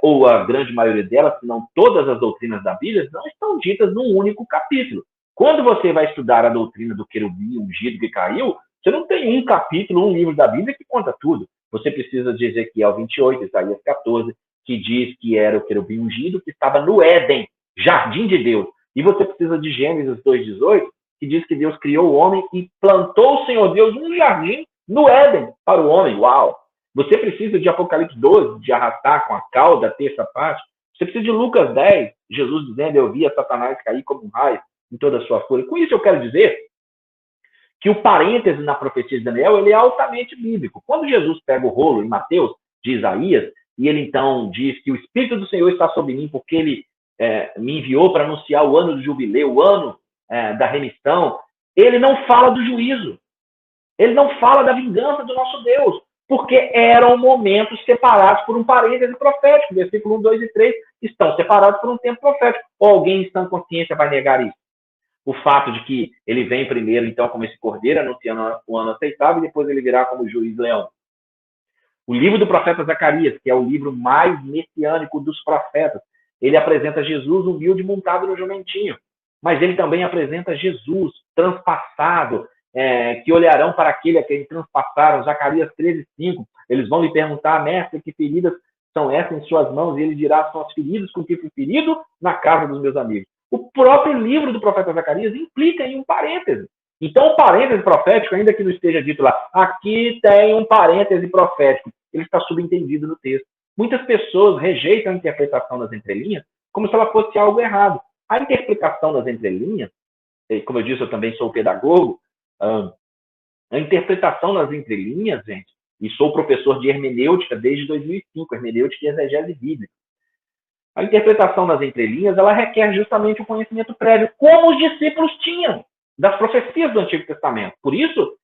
ou a grande maioria delas, se não todas as doutrinas da Bíblia, não estão ditas num único capítulo. Quando você vai estudar a doutrina do querubim ungido que caiu, você não tem um capítulo, um livro da Bíblia que conta tudo. Você precisa de Ezequiel 28, Isaías 14, que diz que era o querubim ungido que estava no Éden, jardim de Deus. E você precisa de Gênesis 2,18, que diz que Deus criou o homem e plantou o Senhor Deus um jardim no Éden para o homem. Uau! Você precisa de Apocalipse 12, de arrastar com a cauda a terça parte. Você precisa de Lucas 10, Jesus dizendo, eu via Satanás cair como um raio em toda a sua fúria. Com isso eu quero dizer que o parêntese na profecia de Daniel ele é altamente bíblico. Quando Jesus pega o rolo em Mateus, de Isaías, e ele então diz que o Espírito do Senhor está sobre mim porque ele me enviou para anunciar o ano do jubileu, o ano da remissão, ele não fala do juízo. Ele não fala da vingança do nosso Deus, porque eram momentos separados por um parêntese profético. Versículo 1, 2 e 3 estão separados por um tempo profético. Ou alguém em sã consciência vai negar isso? O fato de que ele vem primeiro, então, como esse cordeiro, anunciando o ano aceitável, e depois ele virá como juiz leão. O livro do profeta Zacarias, que é o livro mais messiânico dos profetas, ele apresenta Jesus humilde montado no jumentinho. Mas ele também apresenta Jesus transpassado, que olharão para aquele a quem transpassaram. Zacarias 13:5. Eles vão lhe perguntar, mestre, que feridas são essas em suas mãos? E ele dirá, são as feridas com que fui ferido na casa dos meus amigos. O próprio livro do profeta Zacarias implica em um parêntese. Então, o parêntese profético, ainda que não esteja dito lá, aqui tem um parêntese profético, ele está subentendido no texto. Muitas pessoas rejeitam a interpretação das entrelinhas como se ela fosse algo errado. A interpretação das entrelinhas, como eu disse, eu também sou pedagogo, a interpretação das entrelinhas, gente, e sou professor de hermenêutica desde 2005, hermenêutica e exegese bíblica. A interpretação das entrelinhas, ela requer justamente o conhecimento prévio, como os discípulos tinham das profecias do Antigo Testamento. Por isso,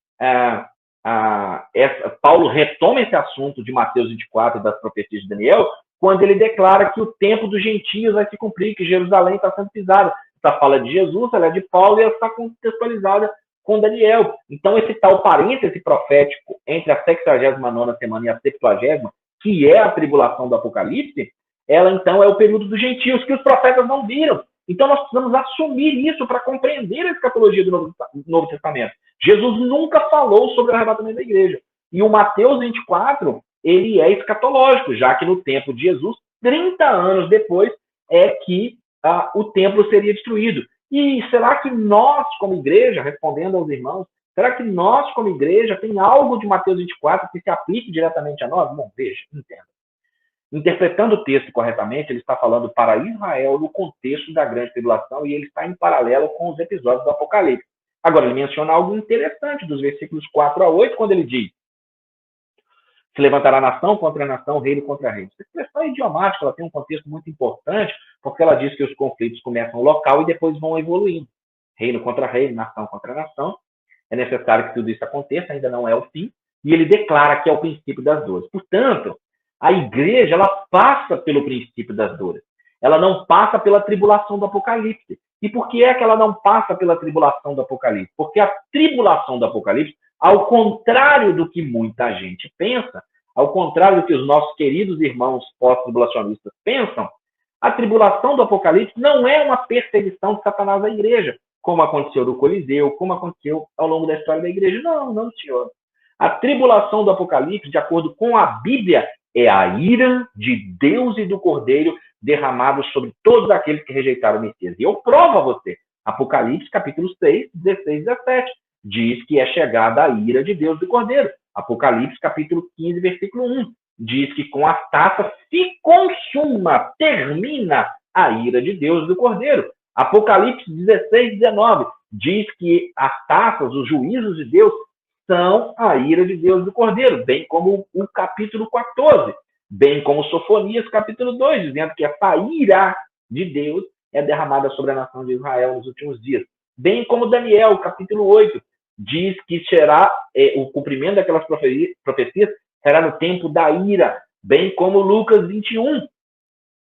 Paulo retoma esse assunto de Mateus 24 das profecias de Daniel, quando ele declara que o tempo dos gentios vai se cumprir, que Jerusalém está sendo pisada. Essa fala de Jesus, ela é de Paulo e ela está contextualizada com Daniel. Então, esse tal parêntese profético entre a 69ª semana e a 70ª, que é a tribulação do Apocalipse, ela, então, é o período dos gentios, que os profetas não viram. Então, nós precisamos assumir isso para compreender a escatologia do Novo Testamento. Jesus nunca falou sobre o arrebatamento da igreja. E o Mateus 24, ele é escatológico, já que no tempo de Jesus, 30 anos depois, é que o templo seria destruído. E será que nós, como igreja, respondendo aos irmãos, será que nós, como igreja, tem algo de Mateus 24 que se aplique diretamente a nós? Bom, veja, entenda. Interpretando o texto corretamente, ele está falando para Israel no contexto da grande tribulação e ele está em paralelo com os episódios do Apocalipse. Agora, ele menciona algo interessante dos versículos 4 a 8, quando ele diz: se levantará nação contra nação, reino contra reino. Essa expressão é idiomática, ela tem um contexto muito importante, porque ela diz que os conflitos começam local e depois vão evoluindo. Reino contra reino, nação contra nação. É necessário que tudo isso aconteça, ainda não é o fim. E ele declara que é o princípio das dores. Portanto, A igreja, ela passa pelo princípio das dores. Ela não passa pela tribulação do Apocalipse. E por que é que ela não passa pela tribulação do Apocalipse? Porque a tribulação do Apocalipse, ao contrário do que muita gente pensa, ao contrário do que os nossos queridos irmãos pós-tribulacionistas pensam, a tribulação do Apocalipse não é uma perseguição de Satanás à igreja, como aconteceu no Coliseu, como aconteceu ao longo da história da igreja. Não, não, senhor. A tribulação do Apocalipse, de acordo com a Bíblia, é a ira de Deus e do Cordeiro derramado sobre todos aqueles que rejeitaram o Messias. E eu provo a você. Apocalipse, capítulo 6, 16 e 17. Diz que é chegada a ira de Deus e do Cordeiro. Apocalipse, capítulo 15, versículo 1. Diz que com as taças se consuma, termina a ira de Deus e do Cordeiro. Apocalipse 16, 19. Diz que as taças, os juízos de Deus, são a ira de Deus e do Cordeiro, bem como o capítulo 14, bem como Sofonias, capítulo 2, dizendo que essa ira de Deus é derramada sobre a nação de Israel nos últimos dias. Bem como Daniel, capítulo 8, diz que será o cumprimento daquelas profecias será no tempo da ira, bem como Lucas 21,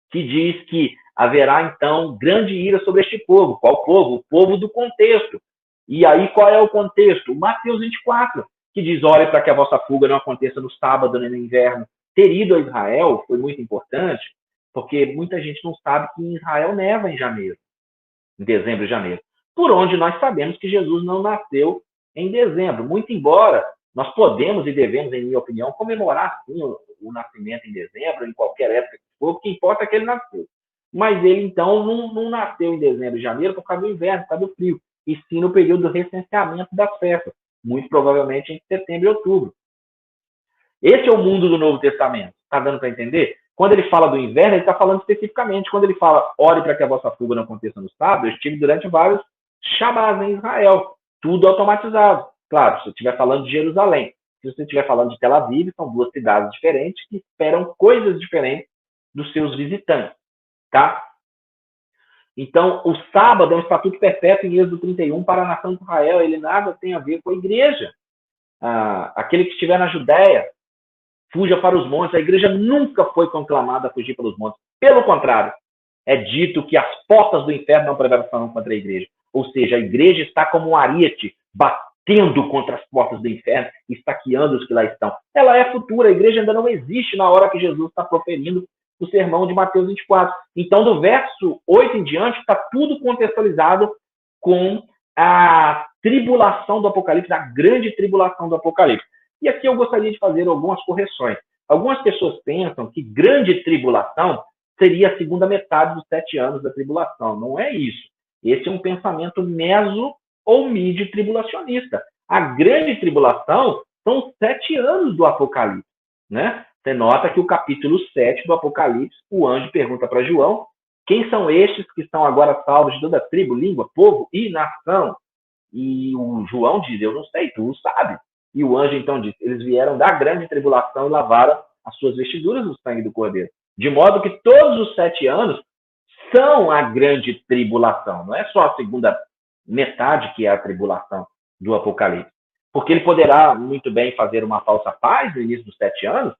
que diz que haverá, então, grande ira sobre este povo. Qual povo? O povo do contexto. E aí, qual é o contexto? Mateus 24, que diz, olhe para que a vossa fuga não aconteça no sábado nem no inverno. Ter ido a Israel foi muito importante, porque muita gente não sabe que em Israel neva em janeiro, em dezembro e janeiro. Por onde nós sabemos que Jesus não nasceu em dezembro. Muito embora nós podemos e devemos, em minha opinião, comemorar sim o nascimento em dezembro, em qualquer época que for, o que importa é que ele nasceu. Mas ele, então, não nasceu em dezembro e janeiro por causa do inverno, por causa do frio, e sim no período do recenseamento das festas, muito provavelmente em setembro e outubro. Esse é o mundo do Novo Testamento. Está dando para entender? Quando ele fala do inverno, ele está falando especificamente. Quando ele fala, ore para que a vossa fuga não aconteça no sábado, eu estive durante vários Shabás em Israel. Tudo automatizado. Claro, se eu estiver falando de Jerusalém. Se você estiver falando de Tel Aviv, são duas cidades diferentes que esperam coisas diferentes dos seus visitantes. Tá? Então, o sábado é um estatuto perpétuo em Êxodo 31 para a nação de Israel. Ele nada tem a ver com a igreja. Aquele que estiver na Judéia, fuja para os montes. A igreja nunca foi conclamada a fugir pelos montes. Pelo contrário, é dito que as portas do inferno não prevalecerão contra a igreja. Ou seja, a igreja está como um ariete, batendo contra as portas do inferno, estaqueando os que lá estão. Ela é futura, a igreja ainda não existe na hora que Jesus está proferindo o sermão de Mateus 24. Então, do verso 8 em diante, está tudo contextualizado com a tribulação do Apocalipse, a grande tribulação do Apocalipse. E aqui eu gostaria de fazer algumas correções. Algumas pessoas pensam que grande tribulação seria a segunda metade dos 7 anos da tribulação. Não é isso. Esse é um pensamento meso ou mid-tribulacionista. A grande tribulação são os 7 anos do Apocalipse, né? Você nota que o capítulo 7 do Apocalipse, o anjo pergunta para João, quem são estes que estão agora salvos de toda tribo, língua, povo e nação? E o João diz, eu não sei, tu sabe. E o anjo então diz, eles vieram da grande tribulação e lavaram as suas vestiduras no sangue do Cordeiro. De modo que todos os 7 anos são a grande tribulação. Não é só a segunda metade que é a tribulação do Apocalipse. Porque ele poderá muito bem fazer uma falsa paz no início dos 7 anos,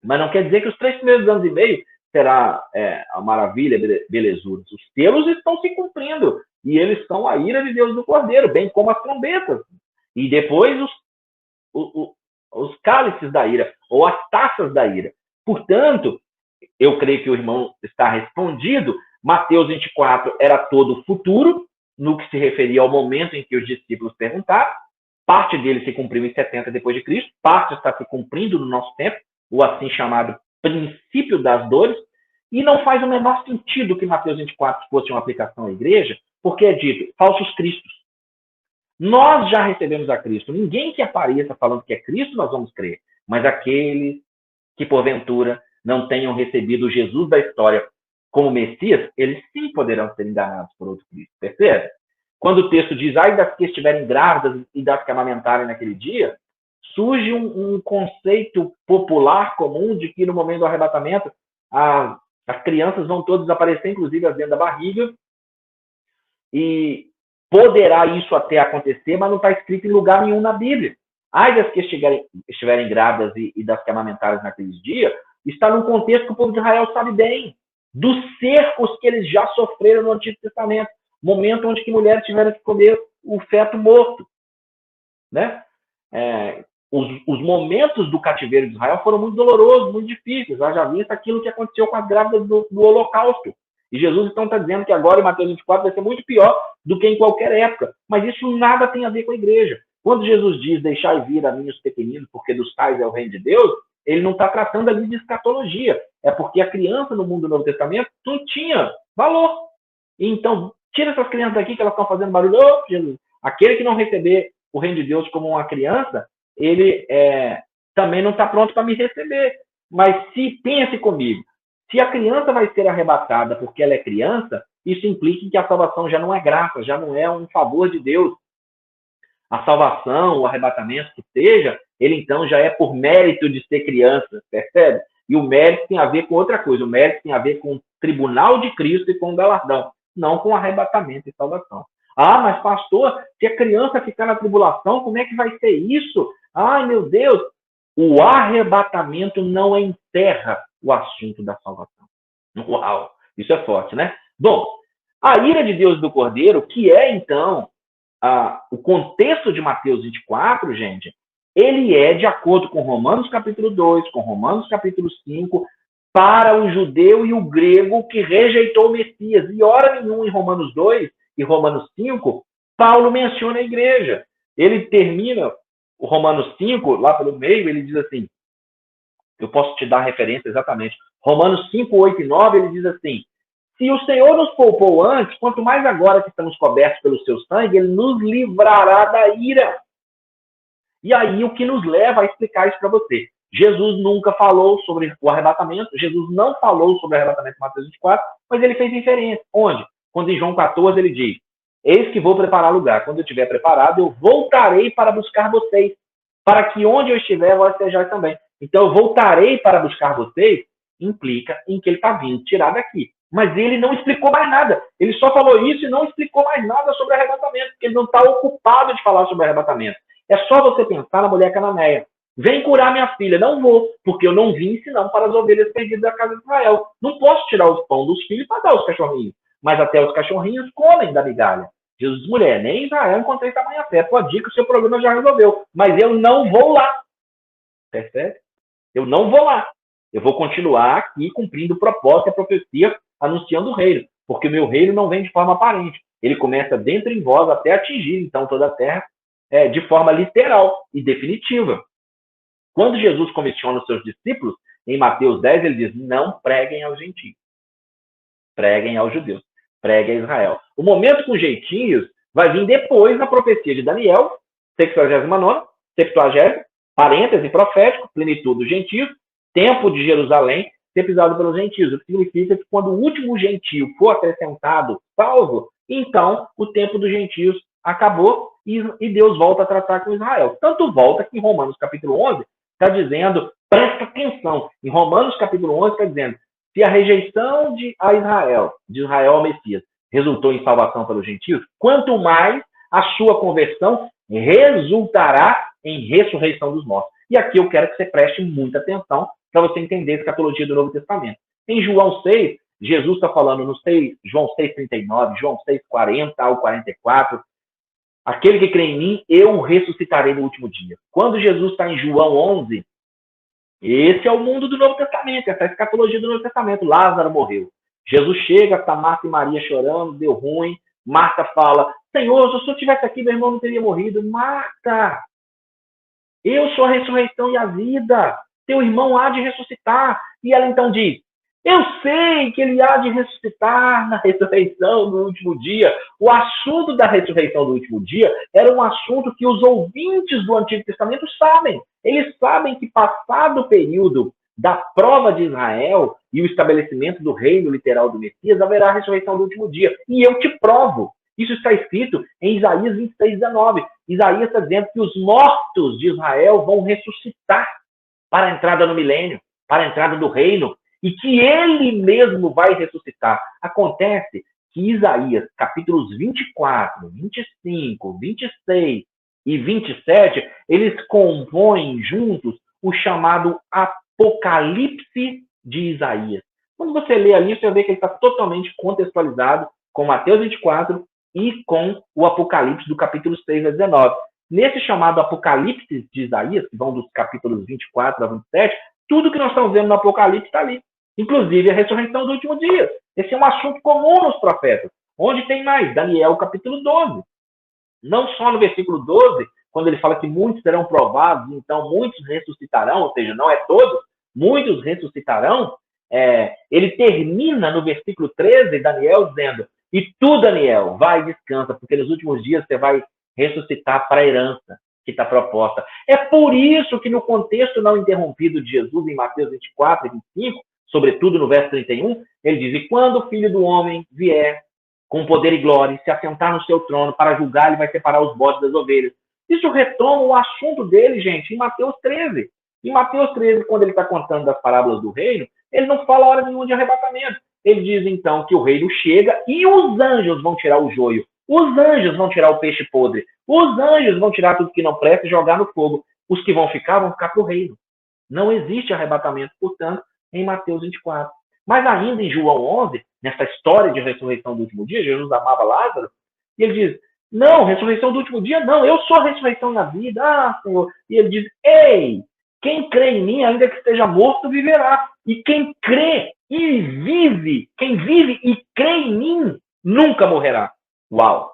mas não quer dizer que os 3 primeiros anos e meio será a maravilha, belezura. Os selos estão se cumprindo e eles são a ira de Deus do Cordeiro, bem como as trombetas. E depois os cálices da ira, ou as taças da ira. Portanto, eu creio que o irmão está respondido. Mateus 24 era todo futuro, no que se referia ao momento em que os discípulos perguntaram. Parte dele se cumpriu em 70 depois de Cristo, parte está se cumprindo no nosso tempo, o assim chamado princípio das dores, e não faz o menor sentido que Mateus 24 fosse uma aplicação à igreja, porque é dito, falsos cristos. Nós já recebemos a Cristo. Ninguém que apareça falando que é Cristo, nós vamos crer. Mas aqueles que, porventura, não tenham recebido o Jesus da história como Messias, eles sim poderão ser enganados por outro Cristo. Percebe? Quando o texto diz, ai das que estiverem grávidas e das que amamentarem naquele dia, surge um conceito popular comum de que no momento do arrebatamento as crianças vão todas desaparecer, inclusive as dentro da barriga, e poderá isso até acontecer, mas não está escrito em lugar nenhum na Bíblia. Ai das que estiverem grávidas e das que amamentarem naqueles dias, está num contexto que o povo de Israel sabe bem, dos cercos que eles já sofreram no Antigo Testamento, momento onde que mulheres tiveram que comer o feto morto, né? Os momentos do cativeiro de Israel foram muito dolorosos, muito difíceis. Já visto aquilo que aconteceu com as grávidas do Holocausto. E Jesus então está dizendo que agora em Mateus 24 vai ser muito pior do que em qualquer época. Mas isso nada tem a ver com a igreja. Quando Jesus diz, deixai vir a mim os pequeninos, porque dos tais é o reino de Deus, ele não está tratando ali de escatologia. É porque a criança no mundo do Novo Testamento não tinha valor. Então, tira essas crianças daqui que elas estão fazendo barulho. Oh, Jesus. Aquele que não receber o reino de Deus como uma criança, ele também não está pronto para me receber. Mas se pense comigo, se a criança vai ser arrebatada porque ela é criança, isso implica que a salvação já não é graça, já não é um favor de Deus. A salvação, o arrebatamento que seja, ele então já é por mérito de ser criança, percebe? E o mérito tem a ver com outra coisa, o mérito tem a ver com o tribunal de Cristo e com o galardão, não com arrebatamento e salvação. Ah, mas pastor, se a criança ficar na tribulação, como é que vai ser isso? Ai, meu Deus! O arrebatamento não enterra o assunto da salvação. Uau! Isso é forte, né? Bom, a ira de Deus do Cordeiro, que é, então, o contexto de Mateus 24, gente, ele é de acordo com Romanos capítulo 2, com Romanos capítulo 5, para o judeu e o grego que rejeitou o Messias. E hora nenhuma em Romanos 2 e Romanos 5, Paulo menciona a igreja. Ele termina o Romanos 5, lá pelo meio, ele diz assim, eu posso te dar a referência exatamente, Romanos 5, 8 e 9, ele diz assim, se o Senhor nos poupou antes, quanto mais agora que estamos cobertos pelo seu sangue, ele nos livrará da ira. E aí o que nos leva a explicar isso para você. Jesus nunca falou sobre o arrebatamento, Jesus não falou sobre o arrebatamento em Mateus 24, mas ele fez referência. Onde? Quando em João 14 ele diz, eis que vou preparar lugar. Quando eu estiver preparado, eu voltarei para buscar vocês, para que onde eu estiver, vós estejais também. Então eu voltarei para buscar vocês, implica em que ele está vindo tirar daqui. Mas ele não explicou mais nada. Ele só falou isso e não explicou mais nada sobre o arrebatamento, porque ele não está ocupado de falar sobre o arrebatamento. É só você pensar na mulher cananeia. Vem curar minha filha. Não vou, porque eu não vim senão para as ovelhas perdidas da casa de Israel. Não posso tirar os pão dos filhos para dar aos cachorrinhos. Mas até os cachorrinhos comem da migalha. Jesus, mulher, nem em Israel encontrei tamanha fé. Pode ir que o seu problema já resolveu. Mas eu não vou lá. Percebe? Eu não vou lá. Eu vou continuar aqui cumprindo o propósito e a profecia, anunciando o reino. Porque o meu reino não vem de forma aparente. Ele começa dentro em vós até atingir, então, toda a terra de forma literal e definitiva. Quando Jesus comissiona os seus discípulos, em Mateus 10, ele diz, não preguem aos gentios. Preguem aos judeus. Preguem a Israel. O momento com jeitinhos vai vir depois na profecia de Daniel, 69ª, 70ª, parêntese profético, plenitude dos gentios, tempo de Jerusalém, ser pisado pelos gentios. O que significa que quando o último gentio for acrescentado, salvo, então o tempo dos gentios acabou e Deus volta a tratar com Israel. Tanto volta que em Romanos capítulo 11 está dizendo, presta atenção, em Romanos capítulo 11 está dizendo, se a rejeição de Israel ao Messias, resultou em salvação pelos gentios, quanto mais a sua conversão resultará em ressurreição dos mortos. E aqui eu quero que você preste muita atenção para você entender a escatologia do Novo Testamento. Em João 6, Jesus está falando no João 6,39, João 6,40 ao 44, aquele que crê em mim, eu o ressuscitarei no último dia. Quando Jesus está em João 11, esse é o mundo do Novo Testamento, essa é a escatologia do Novo Testamento. Lázaro morreu. Jesus chega, está Marta e Maria chorando, deu ruim. Marta fala, Senhor, se o Senhor estivesse aqui, meu irmão não teria morrido. Marta, eu sou a ressurreição e a vida. Teu irmão há de ressuscitar. E ela então diz, eu sei que ele há de ressuscitar na ressurreição do último dia. O assunto da ressurreição do último dia era um assunto que os ouvintes do Antigo Testamento sabem. Eles sabem que, passado o período da prova de Israel e o estabelecimento do reino literal do Messias, haverá a ressurreição do último dia. E eu te provo. Isso está escrito em Isaías 26:19. Isaías está dizendo que os mortos de Israel vão ressuscitar para a entrada no milênio, para a entrada do reino, e que ele mesmo vai ressuscitar. Acontece que Isaías, capítulos 24, 25, 26 e 27, eles compõem juntos o chamado Apocalipse de Isaías. Quando você lê ali, você vai ver que ele está totalmente contextualizado com Mateus 24 e com o Apocalipse do capítulo 6 a 19. Nesse chamado Apocalipse de Isaías, que vão dos capítulos 24 a 27, tudo que nós estamos vendo no Apocalipse está ali. Inclusive a ressurreição do último dia. Esse é um assunto comum nos profetas. Onde tem mais? Daniel, capítulo 12. Não só no versículo 12, quando ele fala que muitos serão provados, então muitos ressuscitarão, ou seja, não é todos, muitos ressuscitarão. Ele termina no versículo 13, Daniel, dizendo: e tu, Daniel, vai e descansa, porque nos últimos dias você vai ressuscitar para a herança que está proposta. É por isso que no contexto não interrompido de Jesus, em Mateus 24 e 25, sobretudo no verso 31, ele diz: e quando o Filho do Homem vier com poder e glória, e se assentar no seu trono para julgar, ele vai separar os bodes das ovelhas. Isso retoma o assunto dele, gente, em Mateus 13. Em Mateus 13, quando ele está contando das parábolas do reino, ele não fala hora nenhuma de arrebatamento. Ele diz, então, que o reino chega e os anjos vão tirar o joio. Os anjos vão tirar o peixe podre. Os anjos vão tirar tudo que não presta e jogar no fogo. Os que vão ficar para o reino. Não existe arrebatamento, portanto, em Mateus 24. Mas ainda em João 11, nessa história de ressurreição do último dia, Jesus amava Lázaro, e ele diz, não, ressurreição do último dia, não, eu sou a ressurreição na vida, Senhor. E ele diz, ei, quem crê em mim, ainda que esteja morto, viverá. E quem crê e vive, quem vive e crê em mim, nunca morrerá. Uau!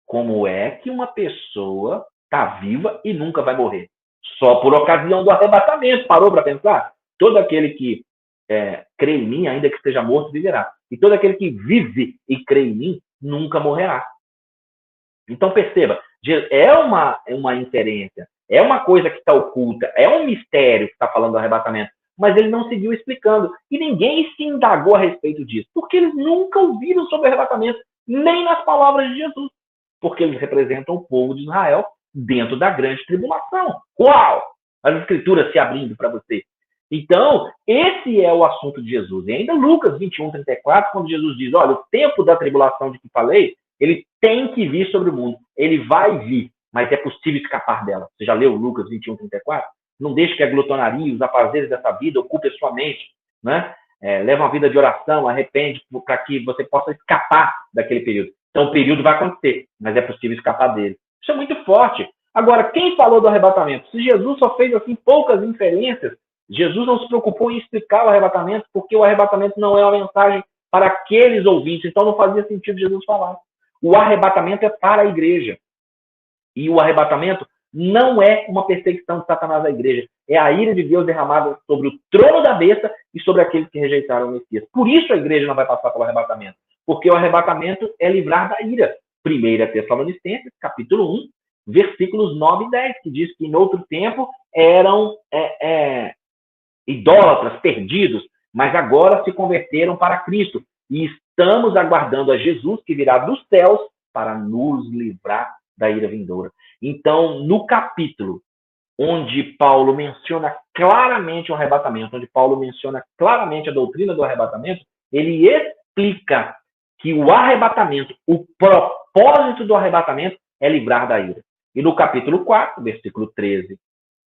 Como é que uma pessoa está viva e nunca vai morrer? Só por ocasião do arrebatamento. Parou para pensar? Todo aquele que crê em mim, ainda que esteja morto, viverá. E todo aquele que vive e crê em mim, nunca morrerá. Então, perceba, é uma inferência, é uma coisa que está oculta, é um mistério que está falando do arrebatamento, mas ele não seguiu explicando. E ninguém se indagou a respeito disso, porque eles nunca ouviram sobre o arrebatamento, nem nas palavras de Jesus, porque eles representam o povo de Israel dentro da grande tribulação. Uau! As escrituras se abrindo para você. Então, esse é o assunto de Jesus. E ainda Lucas 21, 34, quando Jesus diz, olha, o tempo da tribulação de que falei, ele tem que vir sobre o mundo. Ele vai vir, mas é possível escapar dela. Você já leu Lucas 21, 34? Não deixe que a glutonaria, os afazeres dessa vida ocupem a sua mente, né? Leva uma vida de oração, arrepende, para que você possa escapar daquele período. Então, o período vai acontecer, mas é possível escapar dele. Isso é muito forte. Agora, quem falou do arrebatamento? Se Jesus só fez assim poucas inferências, Jesus não se preocupou em explicar o arrebatamento, porque o arrebatamento não é uma mensagem para aqueles ouvintes. Então, não fazia sentido Jesus falar. O arrebatamento é para a igreja. E o arrebatamento não é uma perseguição de Satanás à igreja. É a ira de Deus derramada sobre o trono da besta e sobre aqueles que rejeitaram o Messias. Por isso a igreja não vai passar pelo arrebatamento. Porque o arrebatamento é livrar da ira. 1 Tessalonicenses, capítulo 1, versículos 9 e 10, que diz que em outro tempo eram idólatras, perdidos, mas agora se converteram para Cristo. E estamos aguardando a Jesus, que virá dos céus, para nos livrar da ira vindoura. Então, no capítulo onde Paulo menciona claramente o arrebatamento, onde Paulo menciona claramente a doutrina do arrebatamento, ele explica que o arrebatamento, o propósito do arrebatamento é livrar da ira. E no capítulo 4, versículo 13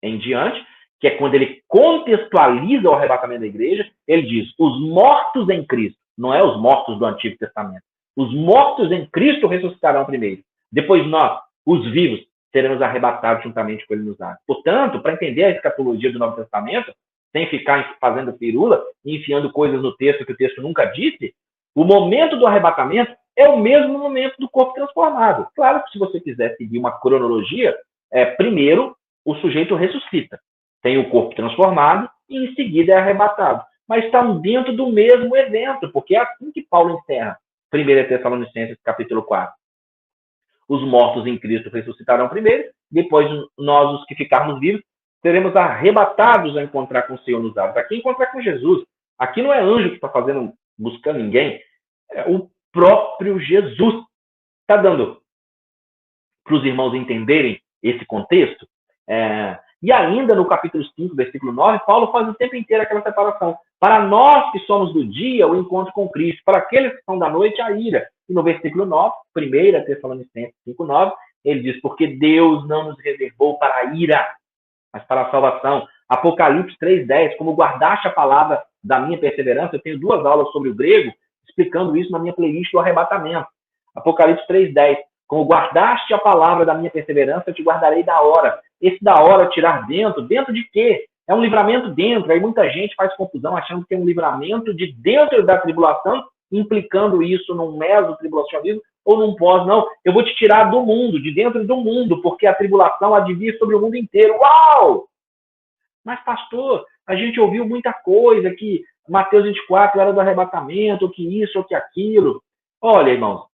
em diante, que é quando ele contextualiza o arrebatamento da igreja, ele diz, os mortos em Cristo, não é os mortos do Antigo Testamento, os mortos em Cristo ressuscitarão primeiro. Depois nós, os vivos, seremos arrebatados juntamente com ele nos ares. Portanto, para entender a escatologia do Novo Testamento, sem ficar fazendo firula e enfiando coisas no texto que o texto nunca disse, o momento do arrebatamento é o mesmo momento do corpo transformado. Claro que se você quiser seguir uma cronologia, primeiro o sujeito ressuscita, tem o corpo transformado e em seguida é arrebatado. Mas estão dentro do mesmo evento, porque é assim que Paulo encerra 1 Tessalonicenses capítulo 4. Os mortos em Cristo ressuscitarão primeiro, depois nós, os que ficarmos vivos, seremos arrebatados a encontrar com o Senhor nos ares. Aqui encontrar com Jesus. Aqui não é anjo que está buscando ninguém, é o próprio Jesus. Está dando para os irmãos entenderem esse contexto? E ainda no capítulo 5, versículo 9, Paulo faz o tempo inteiro aquela separação. Para nós que somos do dia, o encontro com Cristo. Para aqueles que são da noite, a ira. E no versículo 9, 1 Tessalonicenses 5:9, ele diz, porque Deus não nos reservou para a ira, mas para a salvação. Apocalipse 3:10, como guardaste a palavra da minha perseverança. Eu tenho 2 aulas sobre o grego, explicando isso na minha playlist do arrebatamento. Apocalipse 3:10, como guardaste a palavra da minha perseverança, eu te guardarei da hora. Esse da hora, tirar dentro de quê? É um livramento dentro. Aí muita gente faz confusão achando que tem um livramento de dentro da tribulação, implicando isso num meso-tribulacionismo ou num pós. Não, eu vou te tirar do mundo, de dentro do mundo, porque a tribulação há de vir sobre o mundo inteiro. Uau! Mas, pastor, a gente ouviu muita coisa, que Mateus 24 era do arrebatamento, que isso ou que aquilo. Olha, irmãos,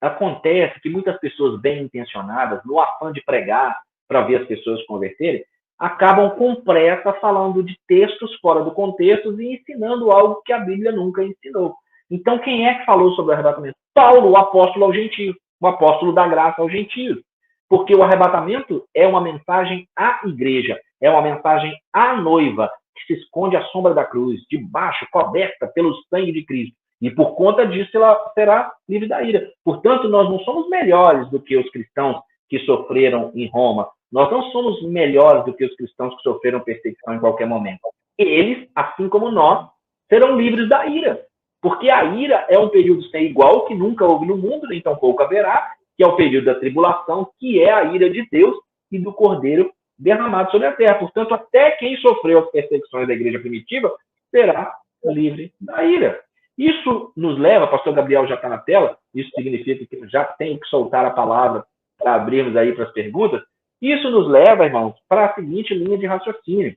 acontece que muitas pessoas bem intencionadas, no afã de pregar para ver as pessoas se converterem, acabam com pressa falando de textos fora do contexto e ensinando algo que a Bíblia nunca ensinou. Então, quem é que falou sobre o arrebatamento? Paulo, o apóstolo ao gentio, o apóstolo da graça ao gentio. Porque o arrebatamento é uma mensagem à igreja, é uma mensagem à noiva, que se esconde à sombra da cruz, debaixo, coberta pelo sangue de Cristo. E por conta disso ela será livre da ira. Portanto, nós não somos melhores do que os cristãos que sofreram em Roma. Nós não somos melhores do que os cristãos que sofreram perseguição em qualquer momento. Eles, assim como nós, serão livres da ira. Porque a ira é um período sem igual, que nunca houve no mundo, nem tampouco haverá, que é o período da tribulação, que é a ira de Deus e do Cordeiro derramado sobre a terra. Portanto, até quem sofreu as perseguições da igreja primitiva será livre da ira. Isso nos leva, pastor Gabriel já está na tela, isso significa que eu já tenho que soltar a palavra para abrirmos aí para as perguntas. Isso nos leva, irmãos, para a seguinte linha de raciocínio.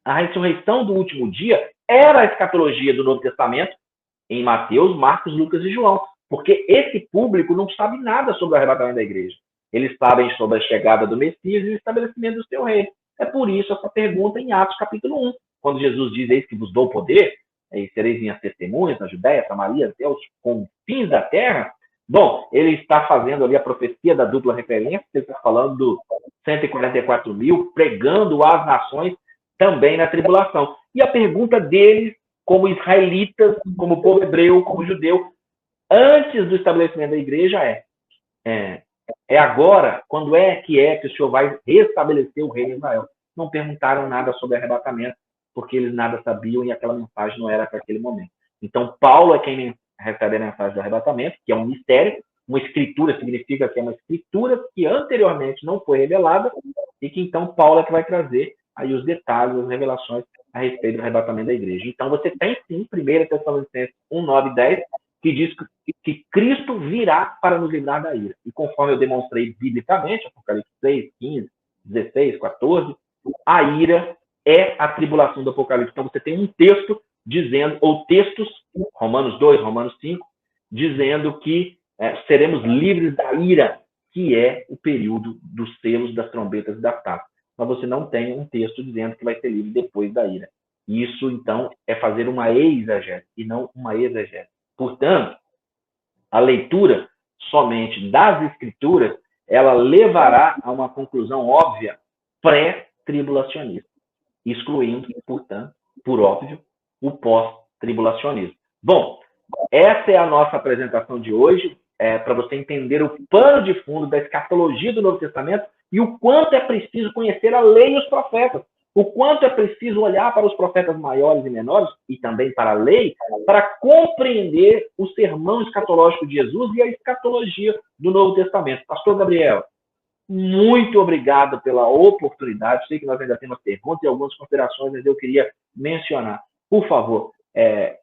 A ressurreição do último dia era a escatologia do Novo Testamento em Mateus, Marcos, Lucas e João. Porque esse público não sabe nada sobre o arrebatamento da igreja. Eles sabem sobre a chegada do Messias e o estabelecimento do seu reino. É por isso essa pergunta em Atos capítulo 1, quando Jesus diz: eis que vos dou poder, e sereis minhas testemunhas na Judéia, Samaria, até os confins da terra. Bom, ele está fazendo ali a profecia da dupla referência, ele está falando do 144 mil, pregando às nações também na tribulação. E a pergunta deles, como israelitas, como povo hebreu, como judeu, antes do estabelecimento da igreja é agora, quando é que o Senhor vai restabelecer o reino de Israel? Não perguntaram nada sobre arrebatamento, porque eles nada sabiam e aquela mensagem não era para aquele momento. Então, Paulo é quem recebe a mensagem do arrebatamento, que é um mistério. Uma escritura significa que é uma escritura que anteriormente não foi revelada e que então Paulo é que vai trazer aí os detalhes, as revelações a respeito do arrebatamento da igreja. Então, você tem sim, 1 Tessalonicenses 1, 9 e 10, que diz que Cristo virá para nos livrar da ira. E conforme eu demonstrei biblicamente, Apocalipse 6, 15, 16, 14, a ira é a tribulação do Apocalipse. Então você tem um texto dizendo, ou textos, Romanos 2, Romanos 5, dizendo que seremos livres da ira, que é o período dos selos, das trombetas e das taças. Mas você não tem um texto dizendo que vai ser livre depois da ira. Isso, então, é fazer uma exegese e não uma exegese. Portanto, a leitura somente das Escrituras, ela levará a uma conclusão óbvia pré-tribulacionista, excluindo, portanto, por óbvio, o pós-tribulacionismo. Bom, essa é a nossa apresentação de hoje, para você entender o pano de fundo da escatologia do Novo Testamento e o quanto é preciso conhecer a lei e os profetas. O quanto é preciso olhar para os profetas maiores e menores, e também para a lei, para compreender o sermão escatológico de Jesus e a escatologia do Novo Testamento. Pastor Gabriel, muito obrigado pela oportunidade. Sei que nós ainda temos perguntas e algumas considerações, mas eu queria mencionar. Por favor,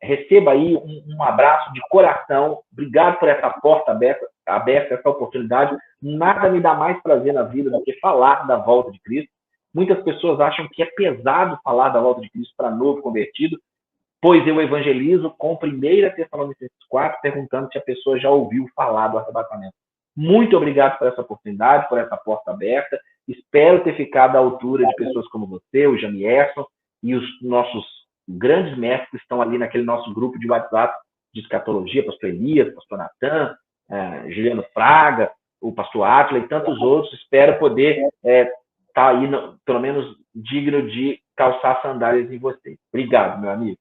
receba aí um abraço de coração. Obrigado por essa porta aberta, essa oportunidade. Nada me dá mais prazer na vida do que falar da volta de Cristo. Muitas pessoas acham que é pesado falar da volta de Cristo para novo convertido, pois eu evangelizo com 1 Tessalonicenses 4, perguntando se a pessoa já ouviu falar do arrebatamento. Muito obrigado por essa oportunidade, por essa porta aberta. Espero ter ficado à altura de pessoas como você, o Jamierson, e os nossos grandes mestres que estão ali naquele nosso grupo de WhatsApp de escatologia, pastor Elias, pastor Natan, Juliano Fraga, o pastor Átila e tantos outros. Espero poder estar aí, pelo menos, digno de calçar sandálias em vocês. Obrigado, meu amigo.